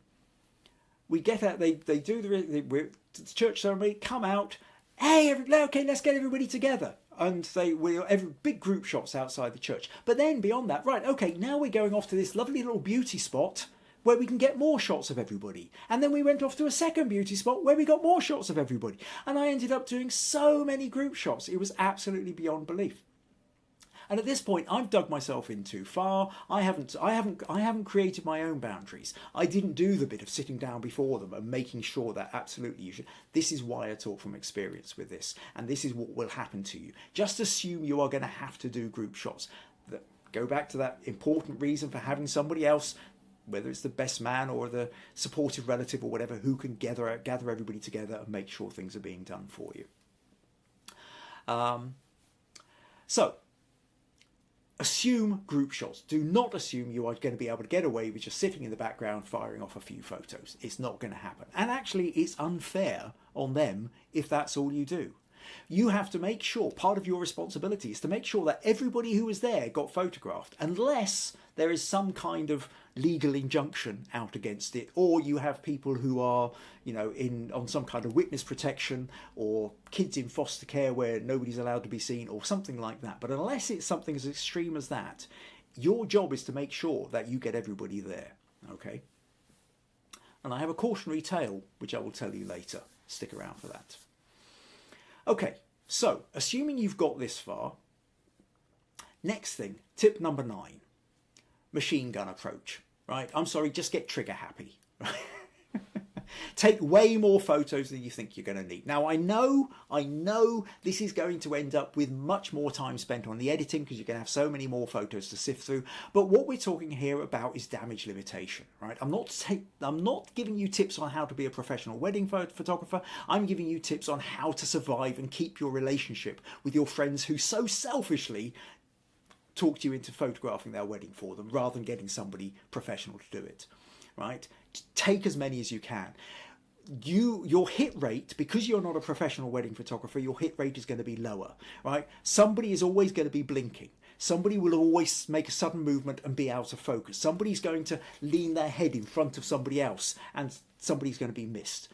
we get out, they do the church ceremony, come out, hey, okay, let's get everybody together. And big group shots outside the church. But then beyond that, right, okay, now we're going off to this lovely little beauty spot where we can get more shots of everybody. And then we went off to a second beauty spot where we got more shots of everybody. And I ended up doing so many group shots. It was absolutely beyond belief. And at this point, I've dug myself in too far. I haven't created my own boundaries. I didn't do the bit of sitting down before them and making sure that absolutely you should. This is why I talk from experience with this. And this is what will happen to you. Just assume you are going to have to do group shots. Go back to that important reason for having somebody else, whether it's the best man or the supportive relative or whatever, who can gather everybody together and make sure things are being done for you. So, assume group shots. Do not assume you are going to be able to get away with just sitting in the background firing off a few photos. It's not going to happen. And actually, it's unfair on them if that's all you do. You have to make sure, part of your responsibility is to make sure that everybody who was there got photographed, unless there is some kind of legal injunction out against it, or you have people who are, you know, on some kind of witness protection, or kids in foster care where nobody's allowed to be seen, or something like that. But unless it's something as extreme as that, your job is to make sure that you get everybody there. Okay? And I have a cautionary tale, which I will tell you later. Stick around for that. Okay, so assuming you've got this far, next thing, tip number 9, machine gun approach, right? I'm sorry, just get trigger happy. Take way more photos than you think you're going to need. Now, I know this is going to end up with much more time spent on the editing because you're going to have so many more photos to sift through. But what we're talking here about is damage limitation, right? I'm not giving you tips on how to be a professional wedding photographer. I'm giving you tips on how to survive and keep your relationship with your friends who so selfishly talked you into photographing their wedding for them rather than getting somebody professional to do it, right? Take as many as you can. Your hit rate, because you're not a professional wedding photographer, your hit rate is going to be lower, right? Somebody is always going to be blinking. Somebody will always make a sudden movement and be out of focus. Somebody's going to lean their head in front of somebody else and somebody's going to be missed,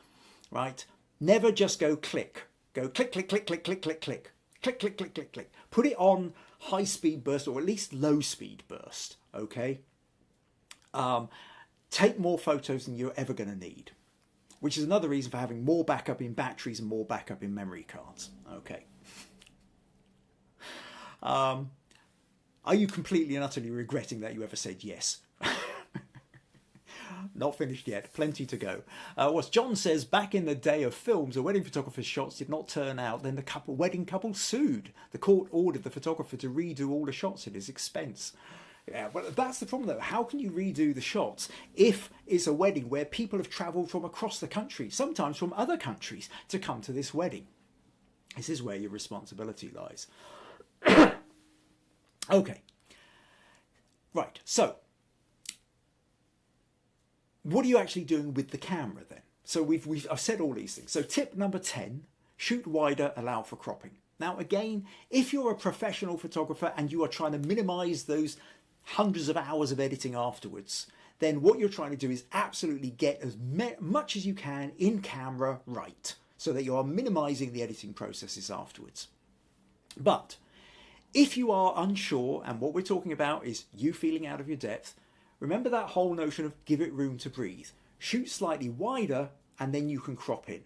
right? Never just go click. Go click, click, click, click, click, click, click. Click, click, click, click, click. Put it on high speed burst or at least low speed burst, okay? Take more photos than you're ever going to need, which is another reason for having more backup in batteries and more backup in memory cards, okay? Are you completely and utterly regretting that you ever said yes? Not finished yet, plenty to go. What John says, back in the day of films, a wedding photographer's shots did not turn out, then the wedding couple sued. The court ordered the photographer to redo all the shots at his expense. Yeah, well, that's the problem though. How can you redo the shots if it's a wedding where people have travelled from across the country, sometimes from other countries, to come to this wedding? This is where your responsibility lies. Okay. Right, so what are you actually doing with the camera then? So I've said all these things. So tip number 10, shoot wider, allow for cropping. Now again, if you're a professional photographer and you are trying to minimise those hundreds of hours of editing afterwards, then what you're trying to do is absolutely get as much as you can in camera right, so that you are minimising the editing processes afterwards. But if you are unsure, and what we're talking about is you feeling out of your depth, remember that whole notion of give it room to breathe. Shoot slightly wider and then you can crop in.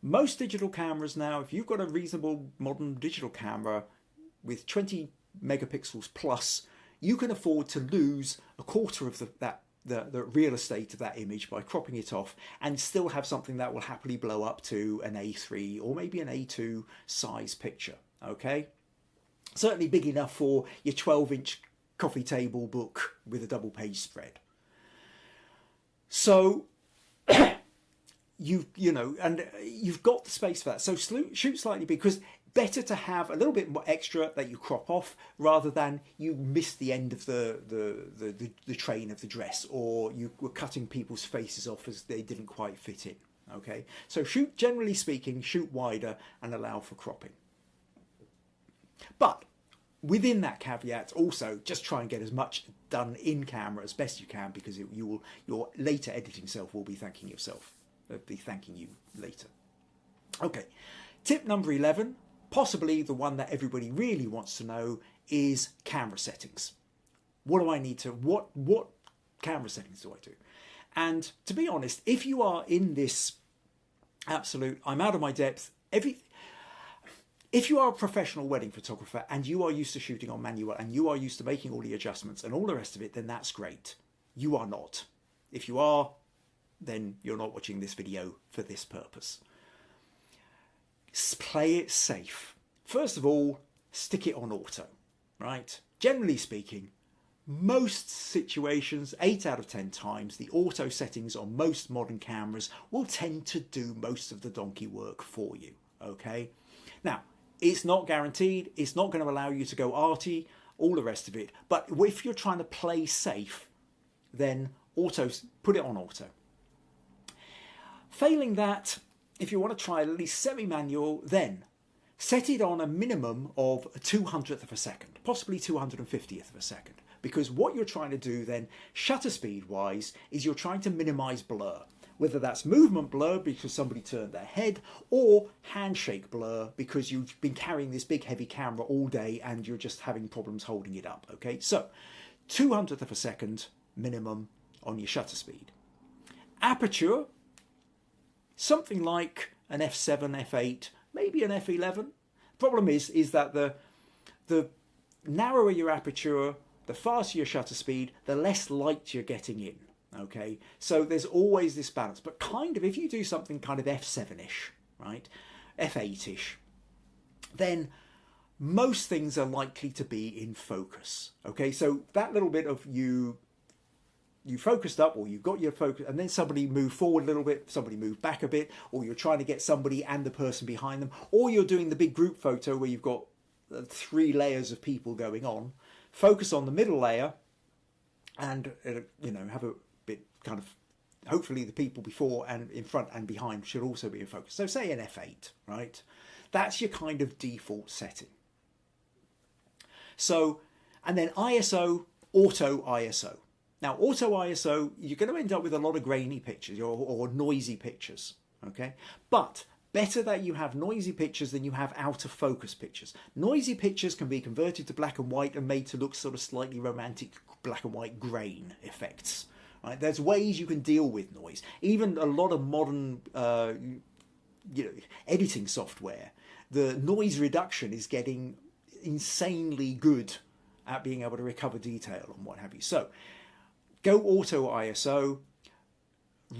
Most digital cameras now, if you've got a reasonable modern digital camera with 20 megapixels plus, you can afford to lose a quarter of the real estate of that image by cropping it off and still have something that will happily blow up to an A3 or maybe an A2 size picture, okay? Certainly big enough for your 12-inch coffee table book with a double page spread. So you've got the space for that. So shoot slightly, because better to have a little bit more extra that you crop off rather than you miss the end of the train of the dress, or you were cutting people's faces off as they didn't quite fit in. Okay, so generally speaking, shoot wider and allow for cropping. But within that caveat, also just try and get as much done in camera as best you can, because your later editing self will be thanking yourself. They'll be thanking you later. Okay, tip number 11, possibly the one that everybody really wants to know, is camera settings. What do I need to, what camera settings do I do? And to be honest, if you are in this absolute, I'm out of my depth, if you are a professional wedding photographer and you are used to shooting on manual and you are used to making all the adjustments and all the rest of it, then that's great. You are not. If you are, then you're not watching this video for this purpose. Play it safe. First of all, stick it on auto, right? Generally speaking, most situations, 8 out of 10 times, the auto settings on most modern cameras will tend to do most of the donkey work for you, okay? Now, it's not guaranteed, it's not going to allow you to go arty, all the rest of it, but if you're trying to play safe, then put it on auto. Failing that, if you want to try at least semi-manual, then set it on a minimum of a 200th of a second, possibly 250th of a second. Because what you're trying to do then, shutter speed wise, is you're trying to minimize blur. Whether that's movement blur because somebody turned their head, or handshake blur because you've been carrying this big heavy camera all day and you're just having problems holding it up. Okay, so 200th of a second minimum on your shutter speed. Aperture, something like an f7, f8, maybe an f11. Problem is that the narrower your aperture, the faster your shutter speed, the less light you're getting in. Okay, so there's always this balance, but kind of if you do something kind of f7ish, right, f8ish, then most things are likely to be in focus. Okay, so that little bit of you focused up, or you've got your focus, and then somebody moved forward a little bit, somebody moved back a bit, or you're trying to get somebody and the person behind them, or you're doing the big group photo where you've got 3 layers of people going on. Focus on the middle layer and have a bit kind of, hopefully the people before and in front and behind should also be in focus. So say an f8, right? That's your kind of default setting. So, and then ISO, auto ISO. Now, auto ISO, you're going to end up with a lot of grainy pictures or noisy pictures, okay? But better that you have noisy pictures than you have out of focus pictures. Noisy pictures can be converted to black and white and made to look sort of slightly romantic black and white grain effects. Right? There's ways you can deal with noise. Even a lot of modern editing software, the noise reduction is getting insanely good at being able to recover detail and what have you. So go auto ISO.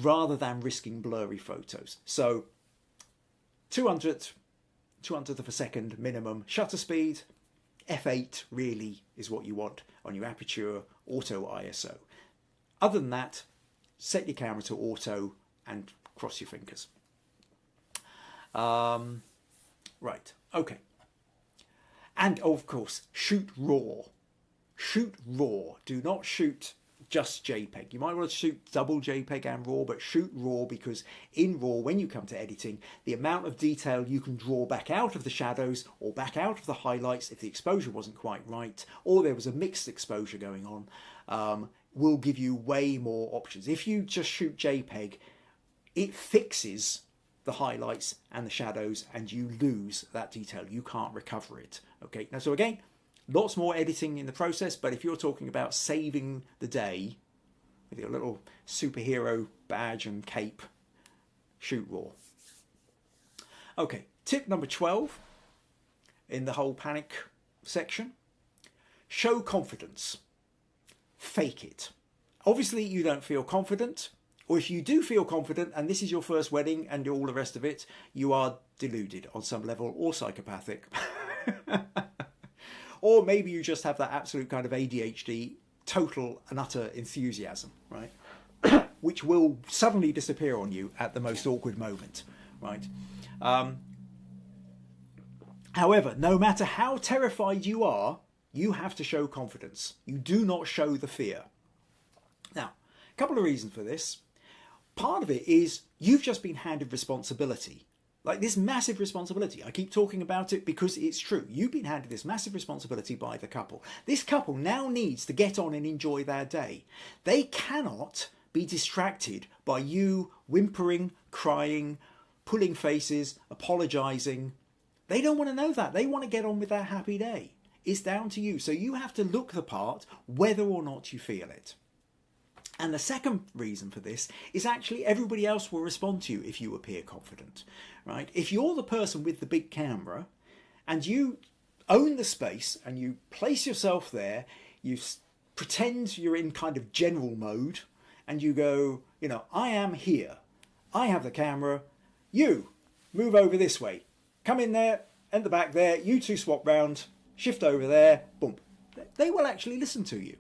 rather than risking blurry photos. So 200th of a second minimum shutter speed. F8 really is what you want on your Aperture auto ISO. Other than that, set your camera to auto and cross your fingers. Right, okay. And of course, shoot raw. Shoot raw. Do not shoot just JPEG. You might want to shoot double JPEG and RAW, but shoot RAW, because in RAW, when you come to editing, the amount of detail you can draw back out of the shadows or back out of the highlights if the exposure wasn't quite right, or there was a mixed exposure going on, will give you way more options. If you just shoot JPEG, it fixes the highlights and the shadows and you lose that detail. You can't recover it. Okay, now so again, lots more editing in the process, but if you're talking about saving the day with your little superhero badge and cape, shoot raw. Okay, tip number 12 in the whole panic section: show confidence. Fake it. Obviously you don't feel confident, or if you do feel confident and this is your first wedding and all the rest of it, you are deluded on some level or psychopathic. Or maybe you just have that absolute kind of ADHD, total and utter enthusiasm, right? Which will suddenly disappear on you at the most awkward moment, right? However, no matter how terrified you are, you have to show confidence. You do not show the fear. Now, a couple of reasons for this. Part of it is you've just been handed responsibility. Like this massive responsibility. I keep talking about it because it's true. You've been handed this massive responsibility by the couple. This couple now needs to get on and enjoy their day. They cannot be distracted by you whimpering, crying, pulling faces, apologising. They don't want to know that. They want to get on with their happy day. It's down to you. So you have to look the part whether or not you feel it. And the second reason for this is actually everybody else will respond to you if you appear confident, right? If you're the person with the big camera and you own the space and you place yourself there, you pretend you're in kind of general mode and you go, you know, I am here. I have the camera. You move over this way. Come in there, at the back there. You two swap round, shift over there, boom. They will actually listen to you.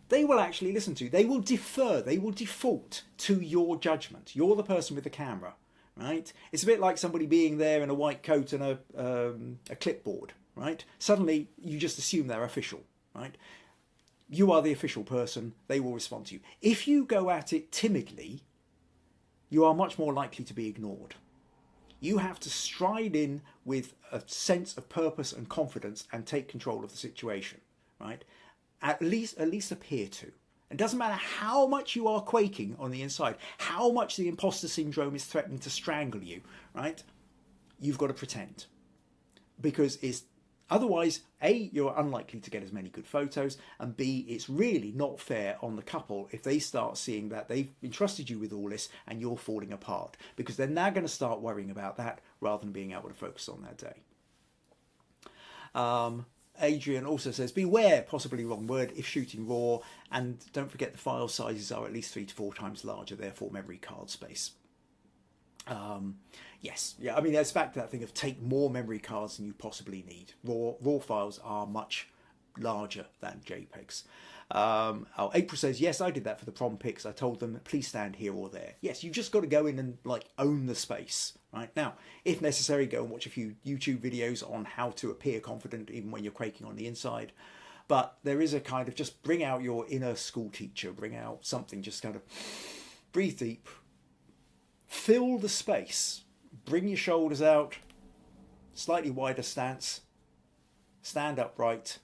They will actually listen to you. They will defer. They will default to your judgment. You're the person with the camera, right? It's a bit like somebody being there in a white coat and a clipboard, right? Suddenly, you just assume they're official, right? You are the official person. They will respond to you. If you go at it timidly, you are much more likely to be ignored. You have to stride in with a sense of purpose and confidence and take control of the situation, right? At least appear to. It doesn't matter how much you are quaking on the inside, how much the imposter syndrome is threatening to strangle you, right? You've got to pretend. Because it's otherwise, A, you're unlikely to get as many good photos, and B, it's really not fair on the couple if they start seeing that they've entrusted you with all this and you're falling apart. Because they're now going to start worrying about that rather than being able to focus on their day. Adrian also says, beware, possibly wrong word, if shooting RAW, and don't forget the file sizes are at least 3 to 4 times larger, therefore memory card space. Yes, yeah, I mean, it's back to that thing of take more memory cards than you possibly need. RAW files are much larger than JPEGs. April says, yes, I did that for the prom pics. I told them, please stand here or there. Yes, you've just got to go in and like own the space, right? Now, if necessary, go and watch a few YouTube videos on how to appear confident even when you're quaking on the inside. But there is a kind of just bring out your inner school teacher, bring out something, just kind of breathe deep, fill the space, bring your shoulders out, slightly wider stance, stand upright.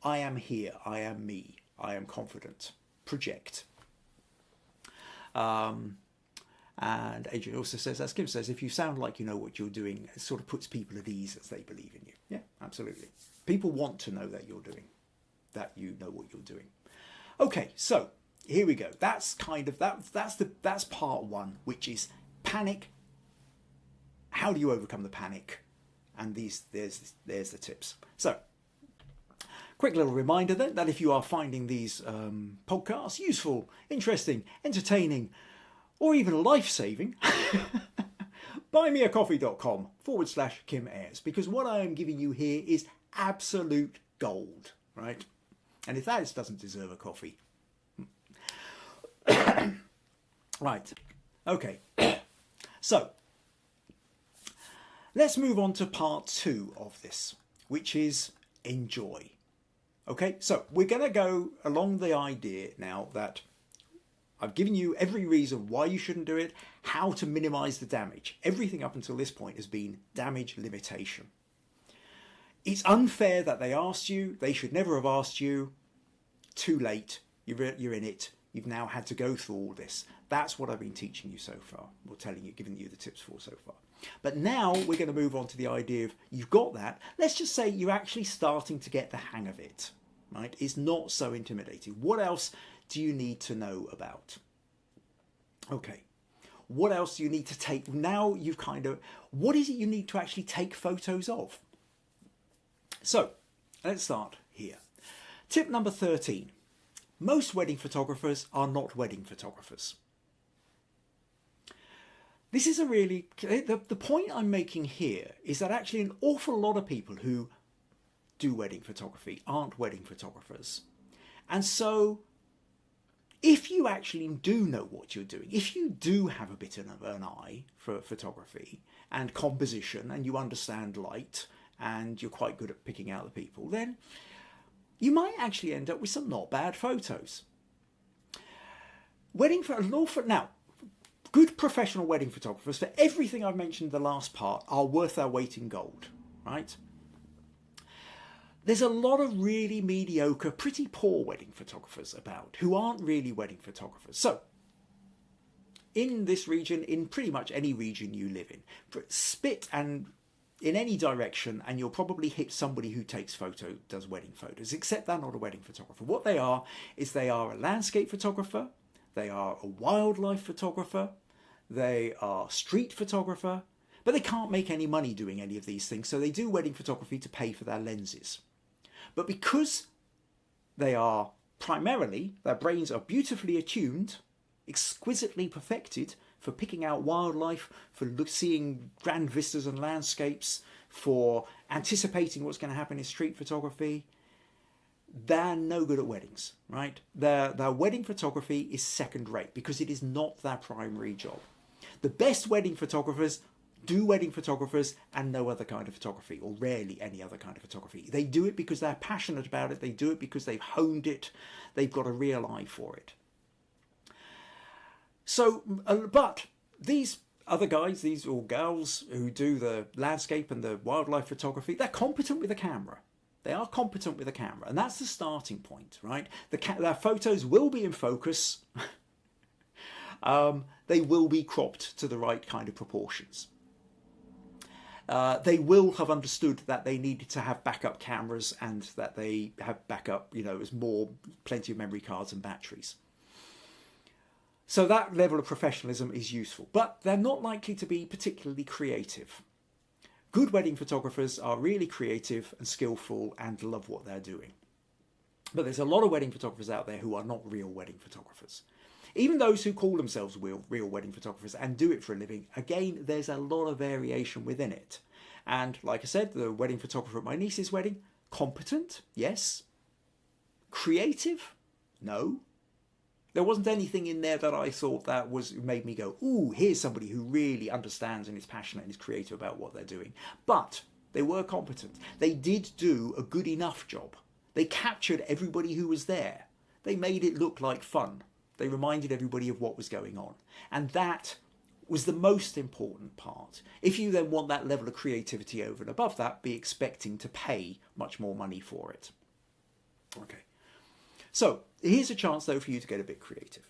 I am here, I am me. I am confident. Project. And Adrian also says, as Kim says, if you sound like you know what you're doing, it sort of puts people at ease as they believe in you. Yeah, absolutely. People want to know that you're doing, that you know what you're doing. Okay, so here we go. That's kind of that's part one, which is panic. How do you overcome the panic? And there's the tips. So. Quick little reminder then that if you are finding these podcasts useful, interesting, entertaining, or even life-saving, buymeacoffee.com/Kim Ayres, because what I am giving you here is absolute gold, right? And if that doesn't deserve a coffee. Right, okay. So, let's move on to part 2 of this, which is enjoy. Okay, so we're going to go along the idea now that I've given you every reason why you shouldn't do it, how to minimize the damage. Everything up until this point has been damage limitation. It's unfair that they asked you. They should never have asked you. Too late. You're in it. You've now had to go through all this. That's what I've been teaching you so far, or telling you, giving you the tips for so far. But now we're going to move on to the idea of you've got that. Let's just say you're actually starting to get the hang of it, right? It's not so intimidating. What else do you need to know about? Okay. What else do you need to take? Now you've what is it you need to actually take photos of? So let's start here. Tip number 13. Most wedding photographers are not wedding photographers. This is the point I'm making here is that actually an awful lot of people who do wedding photography aren't wedding photographers. And so if you actually do know what you're doing, if you do have a bit of an eye for photography and composition, and you understand light, and you're quite good at picking out the people, then you might actually end up with some not bad photos. Now, good professional wedding photographers, for everything I've mentioned in the last part, are worth their weight in gold, right? There's a lot of really mediocre, pretty poor wedding photographers about who aren't really wedding photographers. So, in this region, in pretty much any region you live in, spit and in any direction, and you'll probably hit somebody who does wedding photos, except they're not a wedding photographer. What they are is they are a landscape photographer, they are a wildlife photographer, they are street photographer, but they can't make any money doing any of these things, so they do wedding photography to pay for their lenses. But because they are primarily, their brains are beautifully attuned, exquisitely perfected for picking out wildlife, for seeing grand vistas and landscapes, for anticipating what's going to happen in street photography, they're no good at weddings, right? Their wedding photography is second rate because it is not their primary job. The best wedding photographers do wedding photographers and no other kind of photography, or rarely any other kind of photography. They do it because they're passionate about it. They do it because they've honed it. They've got a real eye for it. So, but these other guys, or girls who do the landscape and the wildlife photography, they're competent with a camera. They are competent with a camera, and that's the starting point, right? Their photos will be in focus. They will be cropped to the right kind of proportions. They will have understood that they needed to have backup cameras and that they have backup, as plenty of memory cards and batteries. So that level of professionalism is useful, but they're not likely to be particularly creative. Good wedding photographers are really creative and skillful and love what they're doing. But there's a lot of wedding photographers out there who are not real wedding photographers. Even those who call themselves real wedding photographers and do it for a living, again, there's a lot of variation within it. And like I said, the wedding photographer at my niece's wedding, competent, yes. Creative, no. There wasn't anything in there that I thought that made me go, ooh, here's somebody who really understands and is passionate and is creative about what they're doing. But they were competent. They did do a good enough job. They captured everybody who was there. They made it look like fun. They reminded everybody of what was going on. And that was the most important part. If you then want that level of creativity over and above that, be expecting to pay much more money for it. Okay. So here's a chance, though, for you to get a bit creative.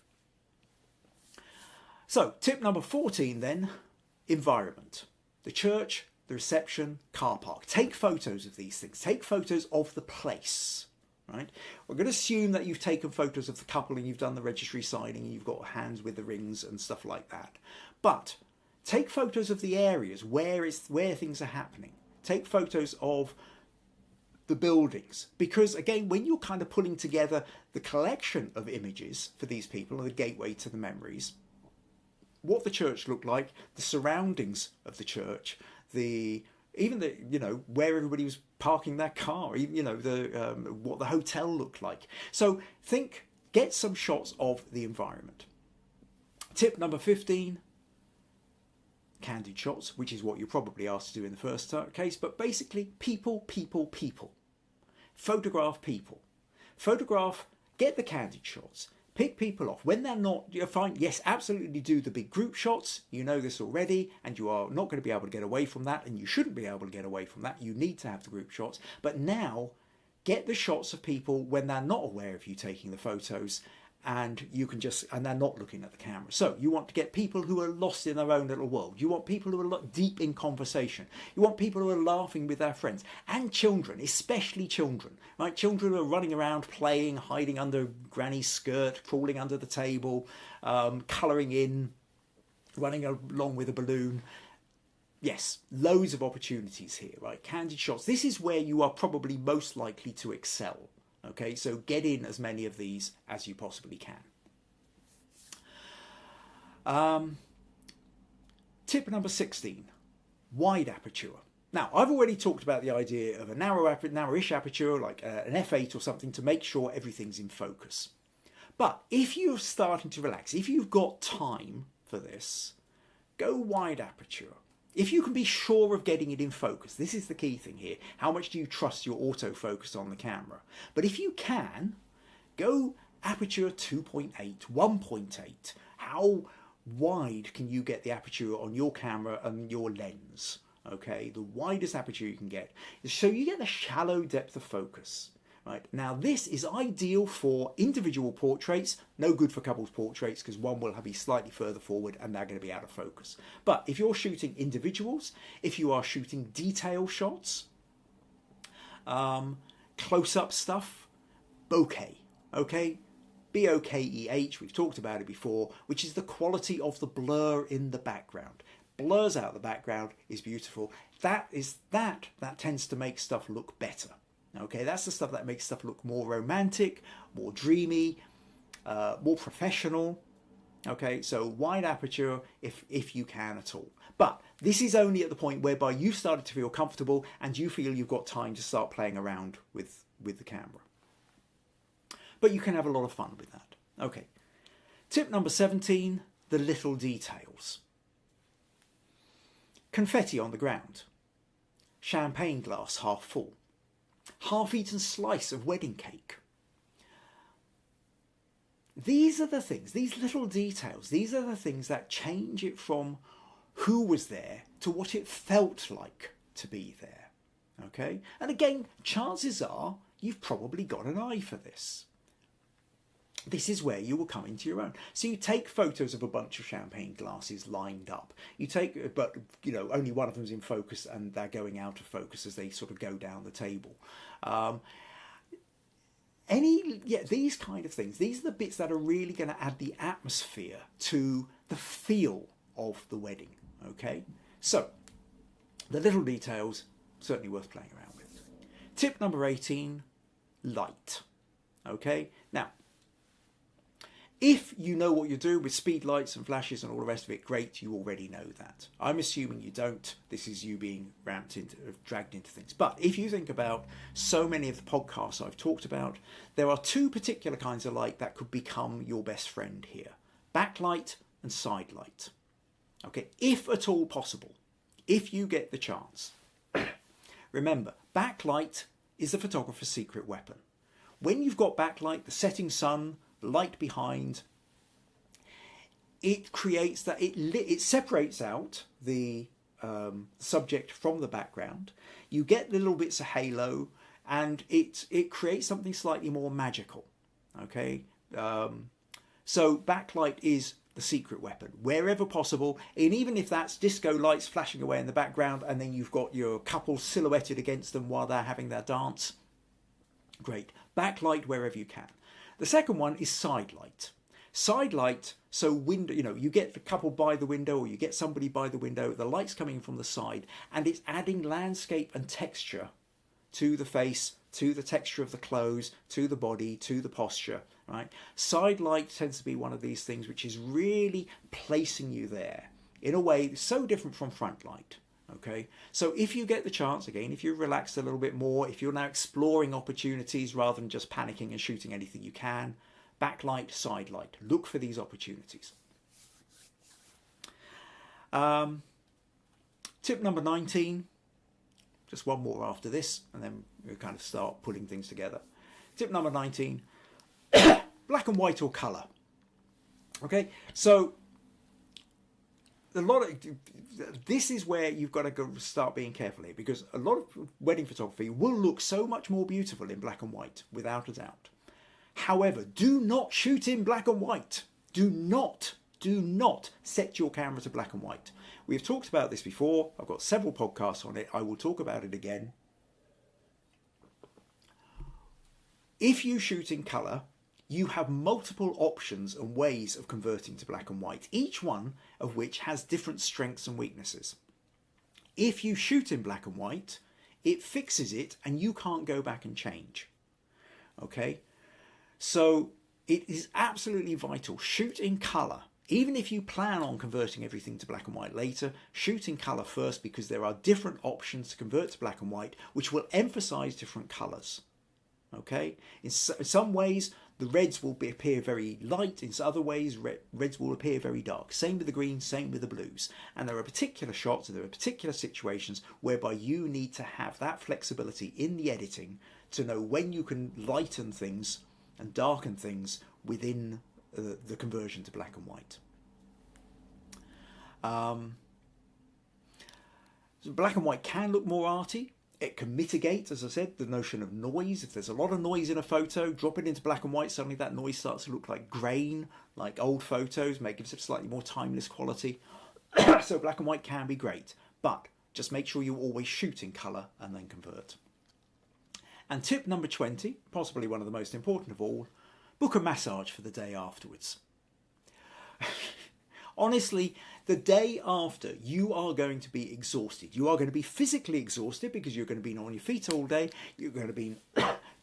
So tip number 14, then, environment. The church, the reception, car park. Take photos of these things. Take photos of the place. Right? We're going to assume that you've taken photos of the couple and you've done the registry signing and you've got hands with the rings and stuff like that. But take photos of the areas where things are happening. Take photos of the buildings, because again, when you're kind of pulling together the collection of images for these people and the gateway to the memories, what the church looked like, the surroundings of the church, even the, you know, where everybody was parking their car, even, you know, what the hotel looked like. So get some shots of the environment. Tip number 15, candid shots, which is what you're probably asked to do in the first case, but basically people. Photograph people. Get the candid shots. Pick people off. When they're not, you're fine. Yes, absolutely do the big group shots. You know this already, and you are not going to be able to get away from that, and you shouldn't be able to get away from that. You need to have the group shots. But now, get the shots of people when they're not aware of you taking the photos, and they're not looking at the camera. So you want to get people who are lost in their own little world. You want people who are deep in conversation. You want people who are laughing with their friends, and children, especially children, right? Children who are running around, playing, hiding under granny's skirt, crawling under the table, colouring in, running along with a balloon. Yes, loads of opportunities here, right? Candid shots. This is where you are probably most likely to excel. Okay, so get in as many of these as you possibly can. Tip number 16, wide aperture. Now, I've already talked about the idea of a narrowish aperture, like an f8 or something, to make sure everything's in focus. But if you're starting to relax, if you've got time for this, go wide aperture. If you can be sure of getting it in focus, this is the key thing here. How much do you trust your autofocus on the camera? But if you can, go aperture 2.8, 1.8. How wide can you get the aperture on your camera and your lens? Okay, the widest aperture you can get. So you get the shallow depth of focus. Right. Now this is ideal for individual portraits, no good for couples portraits because one will be slightly further forward and they're going to be out of focus. But if you're shooting individuals, if you are shooting detail shots, close-up stuff, bokeh, okay? Bokeh, we've talked about it before, which is the quality of the blur in the background. Blurs out the background is beautiful. That tends to make stuff look better. Okay, that's the stuff that makes stuff look more romantic, more dreamy, more professional. Okay, so wide aperture if you can at all. But this is only at the point whereby you've started to feel comfortable and you feel you've got time to start playing around with the camera. But you can have a lot of fun with that. Okay, tip number 17, the little details. Confetti on the ground. Champagne glass half full. Half-eaten slice of wedding cake. These are the things, these little details, these are the things that change it from who was there to what it felt like to be there. Okay? And again, chances are you've probably got an eye for this. This is where you will come into your own. So you take photos of a bunch of champagne glasses lined up. But you know, only one of them's in focus and they're going out of focus as they sort of go down the table. These kind of things. These are the bits that are really going to add the atmosphere to the feel of the wedding. Okay, so the little details certainly worth playing around with. Tip number 18, light. Okay, now. If you know what you're doing with speed lights and flashes and all the rest of it, great, you already know that. I'm assuming you don't. This is you being dragged into things. But if you think about so many of the podcasts I've talked about, there are two particular kinds of light that could become your best friend here. Backlight and side light. Okay, if at all possible, if you get the chance. Remember, backlight is the photographer's secret weapon. When you've got backlight, the setting sun, light behind, it creates that it separates out the subject from the background. You get the little bits of halo and it creates something slightly more magical. Okay, so backlight is the secret weapon wherever possible, and even if that's disco lights flashing away in the background and then you've got your couple silhouetted against them while they're having their dance, great. Backlight wherever you can. The second one is side light. Side light, so window, you get the couple by the window or you get somebody by the window, the light's coming from the side and it's adding landscape and texture to the face, to the texture of the clothes, to the body, to the posture. right? Side light tends to be one of these things which is really placing you there in a way so different from front light. Okay, so if you get the chance, again, if you're relaxed a little bit more, if you're now exploring opportunities rather than just panicking and shooting anything you can, backlight, side light, look for these opportunities. Tip number 19, just one more after this, and then we'll kind of start putting things together. Tip number 19, black and white or colour. Okay, so this is where you've got to go start being careful here, because a lot of wedding photography will look so much more beautiful in black and white, without a doubt. However, do not shoot in black and white. Do not set your camera to black and white. We've talked about this before. I've got several podcasts on it. I will talk about it again. If you shoot in colour, you have multiple options and ways of converting to black and white, each one of which has different strengths and weaknesses. If you shoot in black and white, it fixes it and you can't go back and change. Okay? So it is absolutely vital. Shoot in colour. Even if you plan on converting everything to black and white later, shoot in colour first, because there are different options to convert to black and white which will emphasise different colours. Okay? In some ways, the reds will appear very light. In other ways, reds will appear very dark. Same with the greens, same with the blues. And there are particular shots, there are particular situations whereby you need to have that flexibility in the editing to know when you can lighten things and darken things within the conversion to black and white. So black and white can look more arty. It can mitigate, as I said, the notion of noise. If there's a lot of noise in a photo, drop it into black and white, suddenly that noise starts to look like grain, like old photos, making it a slightly more timeless quality. So black and white can be great, but just make sure you always shoot in colour and then convert. And tip number 20, possibly one of the most important of all, book a massage for the day afterwards. Honestly, the day after, you are going to be exhausted. You are going to be physically exhausted because you're going to be on your feet all day. You're going to be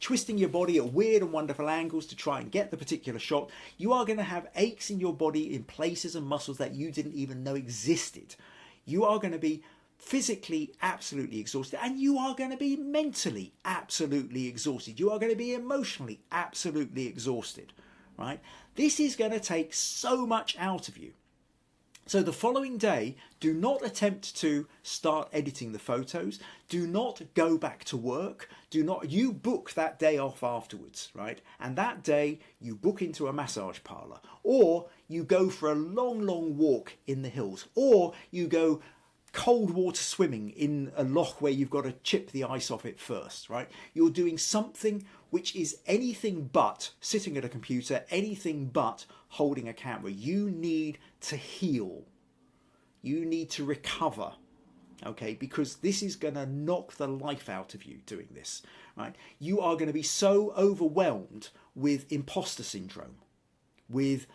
twisting your body at weird and wonderful angles to try and get the particular shot. You are going to have aches in your body in places and muscles that you didn't even know existed. You are going to be physically absolutely exhausted, and you are going to be mentally absolutely exhausted. You are going to be emotionally absolutely exhausted, right? This is going to take so much out of you. So the following day, do not attempt to start editing the photos. Do not go back to work. You book that day off afterwards, right? And that day you book into a massage parlour, or you go for a long walk in the hills, or you go cold water swimming in a loch where you've got to chip the ice off it first, right? You're doing something which is anything but sitting at a computer, anything but holding a camera. You need to heal. You need to recover, okay? Because this is going to knock the life out of you doing this, right? You are going to be so overwhelmed with imposter syndrome, with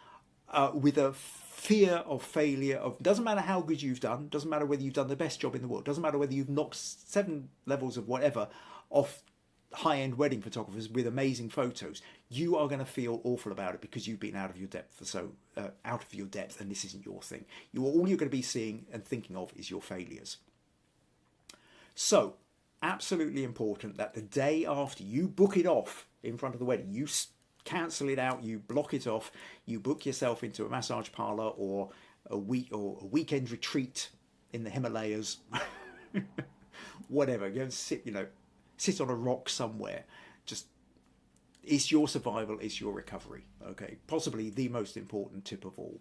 a fear of failure. Doesn't matter how good you've done, doesn't matter whether you've done the best job in the world, doesn't matter whether you've knocked 7 levels of whatever off high-end wedding photographers with amazing photos. You are going to feel awful about it because you've been out of your depth and this isn't your thing. All you're going to be seeing and thinking of is your failures. So absolutely important that the day after you book it off in front of the wedding, you cancel it out, you block it off, you book yourself into a massage parlour or a weekend retreat in the Himalayas, whatever. Go and sit on a rock somewhere. Just, it's your survival, it's your recovery. Okay, possibly the most important tip of all.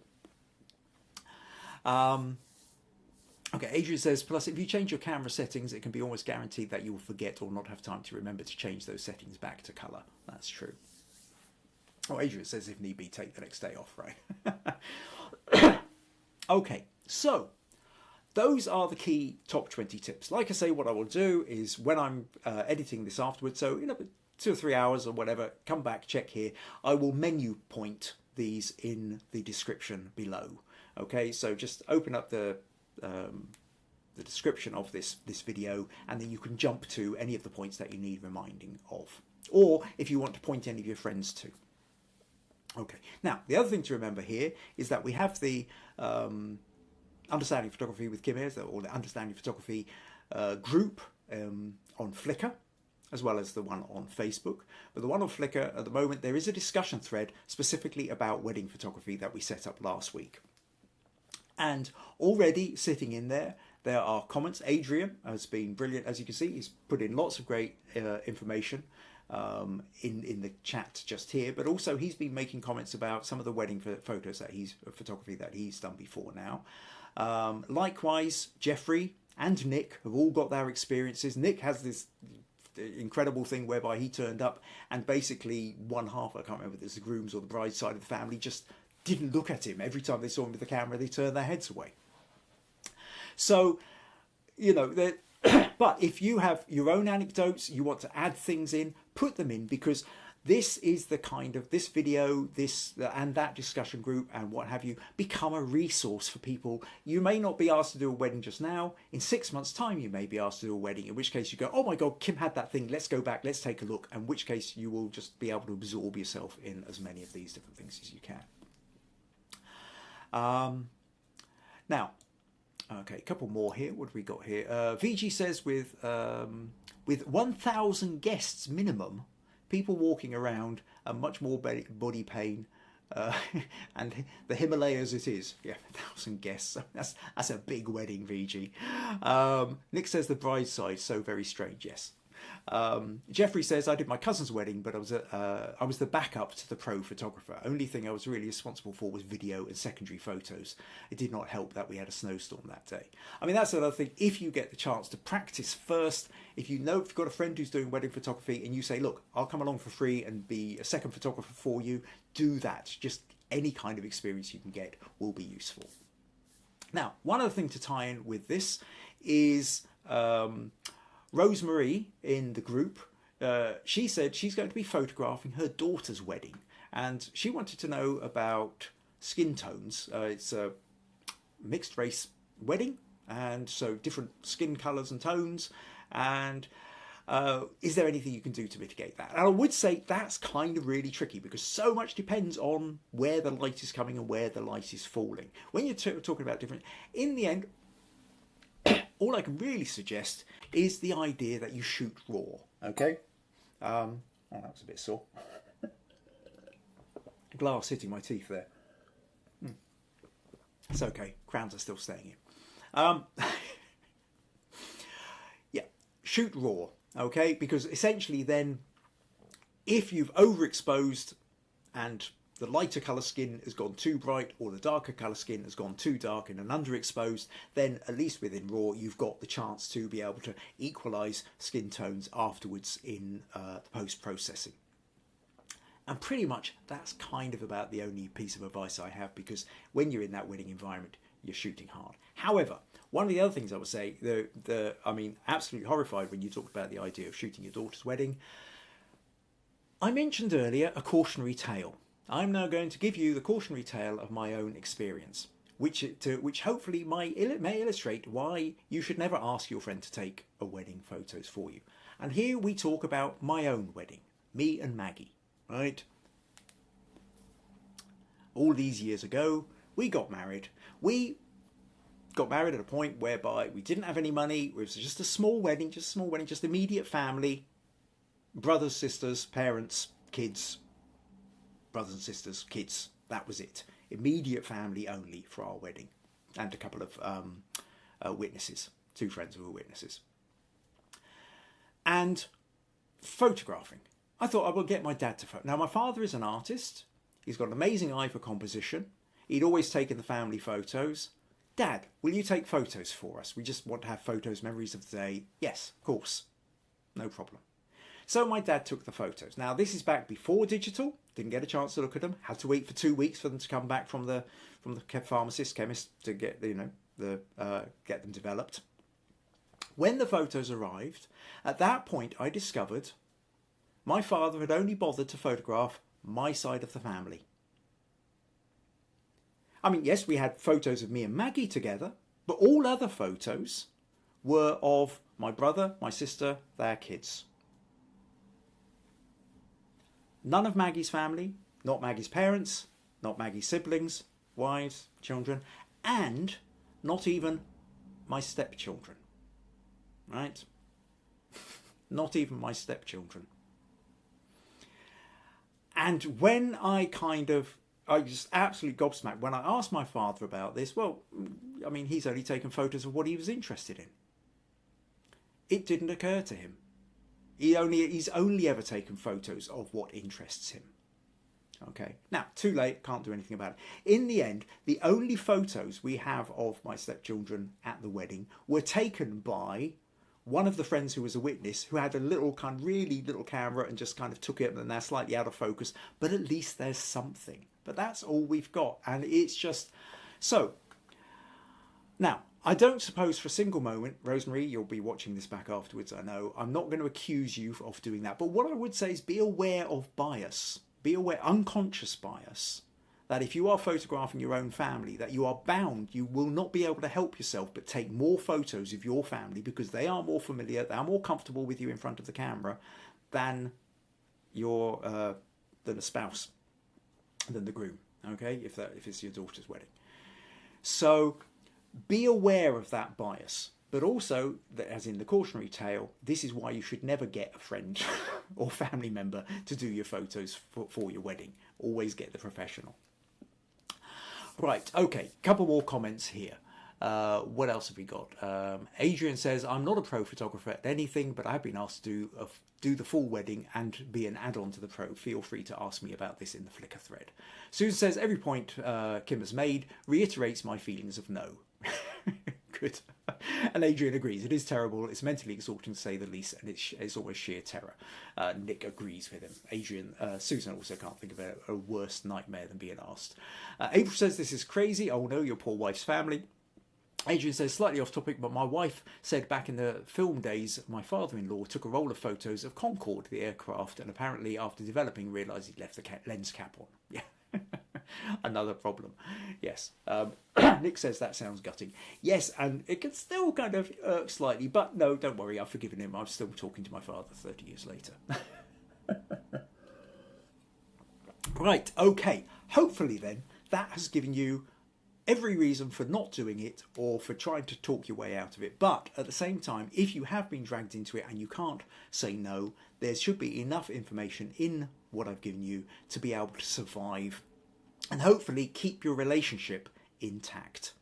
Okay, Adrian says, plus if you change your camera settings, it can be almost guaranteed that you will forget or not have time to remember to change those settings back to colour. That's true. Oh, Adrian says, if need be, take the next day off, right? Okay, so those are the key top 20 tips. Like I say, what I will do is when I'm editing this afterwards, so 2 or 3 hours or whatever, come back, check here. I will menu point these in the description below. Okay, so just open up the description of this video, and then you can jump to any of the points that you need reminding of, or if you want to point any of your friends to. Okay, now the other thing to remember here is that we have the Understanding Photography with Kim Ayres, or the Understanding Photography group on Flickr, as well as the one on Facebook. But the one on Flickr at the moment, there is a discussion thread specifically about wedding photography that we set up last week. And already sitting in there, there are comments. Adrian has been brilliant, as you can see. He's put in lots of great information in the chat just here, but also he's been making comments about some of the wedding photos that photography that he's done before now. Likewise, Jeffrey and Nick have all got their experiences. Nick has this incredible thing whereby he turned up and basically one half, I can't remember if it's the groom's or the bride's side of the family, just didn't look at him. Every time they saw him with the camera, they turned their heads away. So, you know, but if you have your own anecdotes, you want to add things in, put them in, because this is the kind of, this video, this and that discussion group and what have you, become a resource for people. You may not be asked to do a wedding just now. In 6 months' time, you may be asked to do a wedding, in which case you go, oh my God, Kim had that thing. Let's go back. Let's take a look. In which case you will just be able to absorb yourself in as many of these different things as you can. Now, okay, a couple more here. What have we got here? VG says with 1,000 guests minimum, people walking around and much more body pain, and the Himalayas it is. Yeah, 1,000 guests. That's a big wedding, VG. Nick says the bride's side, so very strange. Yes. Jeffrey says, I did my cousin's wedding, but I was the backup to the pro photographer. Only thing I was really responsible for was video and secondary photos. It did not help that we had a snowstorm that day. I mean, that's another thing. If you get the chance to practice first, if you've got a friend who's doing wedding photography and you say, look, I'll come along for free and be a second photographer for you, do that. Just any kind of experience you can get will be useful. Now, one other thing to tie in with this is Rosemarie in the group. She said she's going to be photographing her daughter's wedding, and she wanted to know about skin tones. It's a mixed race wedding, and so different skin colours and tones, and is there anything you can do to mitigate that? And I would say that's kind of really tricky, because so much depends on where the light is coming and where the light is falling. When you're talking about different, in the end, all I can really suggest is the idea that you shoot raw, okay? Oh, that was a bit sore. Glass hitting my teeth there. It's okay, crowns are still staying in. Yeah, shoot raw, okay? Because essentially then, if you've overexposed and the lighter colour skin has gone too bright, or the darker colour skin has gone too dark and underexposed, then at least within RAW you've got the chance to be able to equalise skin tones afterwards in the post-processing. And pretty much that's kind of about the only piece of advice I have, because when you're in that wedding environment, you're shooting hard. However, one of the other things I would say, I mean, absolutely horrified when you talked about the idea of shooting your daughter's wedding. I mentioned earlier a cautionary tale. I'm now going to give you the cautionary tale of my own experience, which hopefully may illustrate why you should never ask your friend to take a wedding photos for you. And here we talk about my own wedding, me and Maggie, right? All these years ago, we got married. We got married at a point whereby we didn't have any money. It was just a small wedding, just immediate family, brothers, sisters, parents, kids, brothers and sisters, kids, that was it. Immediate family only for our wedding. And a couple of witnesses, 2 friends who were witnesses. And photographing. I thought I would get my dad to photograph. Now, my father is an artist. He's got an amazing eye for composition. He'd always taken the family photos. Dad, will you take photos for us? We just want to have photos, memories of the day. Yes, of course. No problem. So my dad took the photos. Now, this is back before digital. Didn't get a chance to look at them. Had to wait for 2 weeks for them to come back from the chemist to get get them developed. When the photos arrived, at that point I discovered my father had only bothered to photograph my side of the family. I mean, yes, we had photos of me and Maggie together, but all other photos were of my brother, my sister, their kids. None of Maggie's family, Not Maggie's parents, not Maggie's siblings, wives, children, and not even my stepchildren. Right? Not even my stepchildren. And when I just absolutely gobsmacked when I asked my father about this. Well, I mean, he's only taken photos of what he was interested in. It didn't occur to him. He's only ever taken photos of what interests him. Okay, now, too late, can't do anything about it. In the end, the only photos we have of my stepchildren at the wedding were taken by one of the friends who was a witness, who had a really little camera and just kind of took it, and they're slightly out of focus, but at least there's something. But that's all we've got, and it's just... So, now, I don't suppose for a single moment, Rosemary, you'll be watching this back afterwards, I know, I'm not going to accuse you of doing that, but what I would say is be aware of bias. Be aware, unconscious bias, that if you are photographing your own family, that you are bound, you will not be able to help yourself but take more photos of your family because they are more familiar, they are more comfortable with you in front of the camera than a spouse, than the groom, okay, if it's your daughter's wedding. So be aware of that bias. But also, as in the cautionary tale, this is why you should never get a friend or family member to do your photos for your wedding. Always get the professional. Right, okay, couple more comments here. What else have we got? Adrian says, I'm not a pro photographer at anything, but I've been asked to do the full wedding and be an add-on to the pro. Feel free to ask me about this in the Flickr thread. Susan says, every point Kim has made reiterates my feelings of no. Good. And Adrian agrees. It is terrible. It's mentally exhausting to say the least, and it's almost sheer terror. Nick agrees with him. Susan also can't think of a worse nightmare than being asked. April says this is crazy. Oh no, your poor wife's family. Adrian says, slightly off topic, but my wife said back in the film days, my father-in-law took a roll of photos of Concorde, the aircraft, and apparently after developing realised he'd left the lens cap on. Yeah. Another problem. Yes. Nick says that sounds gutting. Yes, and it can still kind of irk slightly, but no, don't worry, I've forgiven him. I'm still talking to my father 30 years later. Right, okay. Hopefully then, that has given you every reason for not doing it or for trying to talk your way out of it. But at the same time, if you have been dragged into it and you can't say no, there should be enough information in what I've given you to be able to survive and hopefully keep your relationship intact.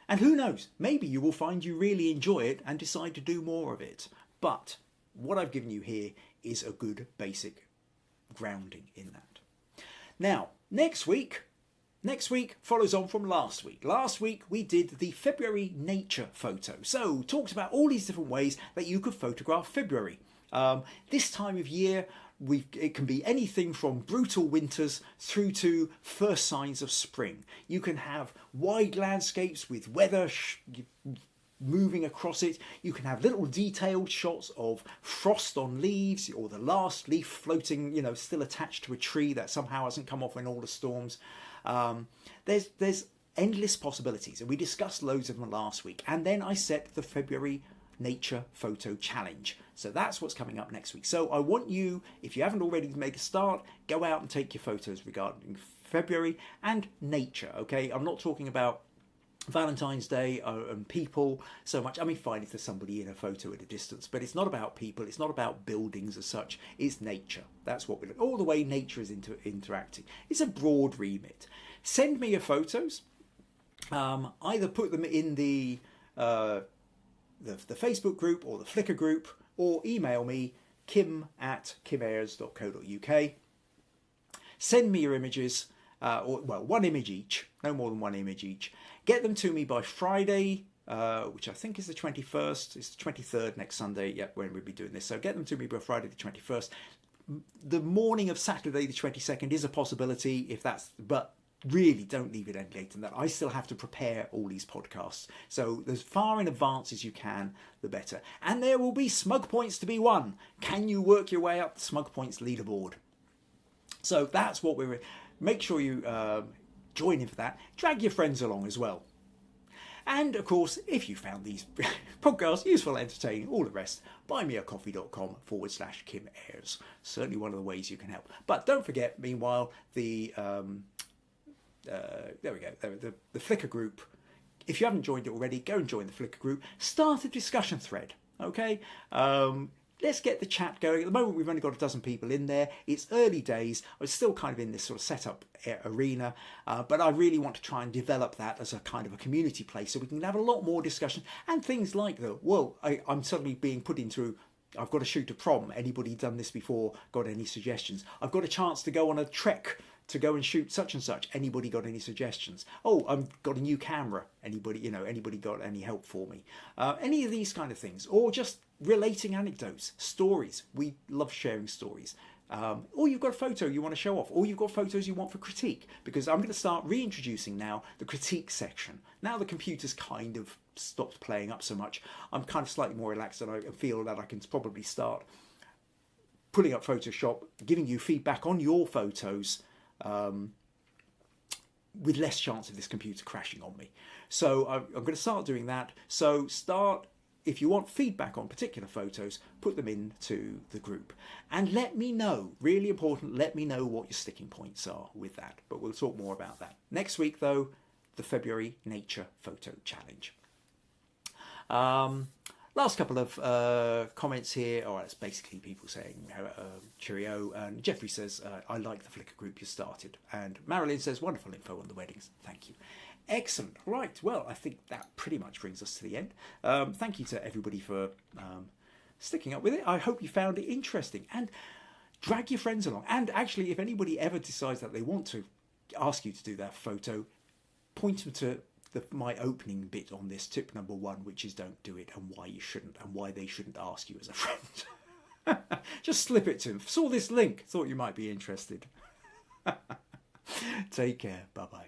And who knows, maybe you will find you really enjoy it and decide to do more of it. But what I've given you here is a good basic grounding in that. Now, next week follows on from last week. Last week we did the February nature photo. So talked about all these different ways that you could photograph February. This time of year, it can be anything from brutal winters through to first signs of spring. You can have wide landscapes with weather moving across it. You can have little detailed shots of frost on leaves or the last leaf floating, still attached to a tree that somehow hasn't come off in all the storms. There's endless possibilities, and we discussed loads of them last week. And then I set the February Nature Photo Challenge. So that's what's coming up next week. So I want you, if you haven't already made a start, go out and take your photos regarding February and nature, okay? I'm not talking about Valentine's Day and people so much. I mean, fine if there's somebody in a photo at a distance, but it's not about people, it's not about buildings as such, it's nature. That's what we're all the way nature is interacting. It's a broad remit. Send me your photos. Either put them in the Facebook group or the Flickr group, or email me kim@kimayres.co.uk. Send me your images, one image each, no more than one image each. Get them to me by Friday, which I think is the 21st. It's the 23rd next Sunday, when we'll be doing this. So get them to me by Friday the 21st. The morning of Saturday the 22nd is a possibility, but really don't leave it any later than that. I still have to prepare all these podcasts. So as far in advance as you can, the better. And there will be smug points to be won. Can you work your way up the smug points leaderboard? So that's what we're... Make sure you join in for that. Drag your friends along as well. And of course, if you found these podcast, useful, entertaining, all the rest. buymeacoffee.com/Kim Ayres. Certainly one of the ways you can help. But don't forget, meanwhile, the there we go, the Flickr group. If you haven't joined it already, go and join the Flickr group. Start a discussion thread, okay? Let's get the chat going. At the moment, we've only got a dozen people in there. It's early days. I'm still kind of in this sort of setup arena, but I really want to try and develop that as a kind of a community place so we can have a lot more discussion and things like I'm suddenly being put into, I've got to shoot a prom. Anybody done this before? Got any suggestions? I've got a chance to go on a trek to go and shoot such and such. Anybody got any suggestions? Oh, I've got a new camera. Anybody got any help for me? Any of these kind of things, or just relating anecdotes, stories. We love sharing stories. Or you've got a photo you want to show off, or you've got photos you want for critique, because I'm going to start reintroducing now the critique section. Now the computer's kind of stopped playing up so much, I'm kind of slightly more relaxed, and I feel that I can probably start pulling up Photoshop, giving you feedback on your photos, with less chance of this computer crashing on me. So I'm going to start doing that. So if you want feedback on particular photos, put them into the group. And let me know, really important, let me know what your sticking points are with that. But we'll talk more about that. Next week, though, the February Nature Photo Challenge. Last couple of comments here. Oh, it's basically people saying cheerio. And Jeffrey says, I like the Flickr group you started. And Marilyn says, wonderful info on the weddings. Thank you. Excellent. Right. Well, I think that pretty much brings us to the end. Thank you to everybody for sticking up with it. I hope you found it interesting. And drag your friends along. And actually, if anybody ever decides that they want to ask you to do that photo, point them to my opening bit on this, tip number 1, which is don't do it, and why you shouldn't, and why they shouldn't ask you as a friend. Just slip it to them. Saw this link, thought you might be interested. Take care. Bye-bye.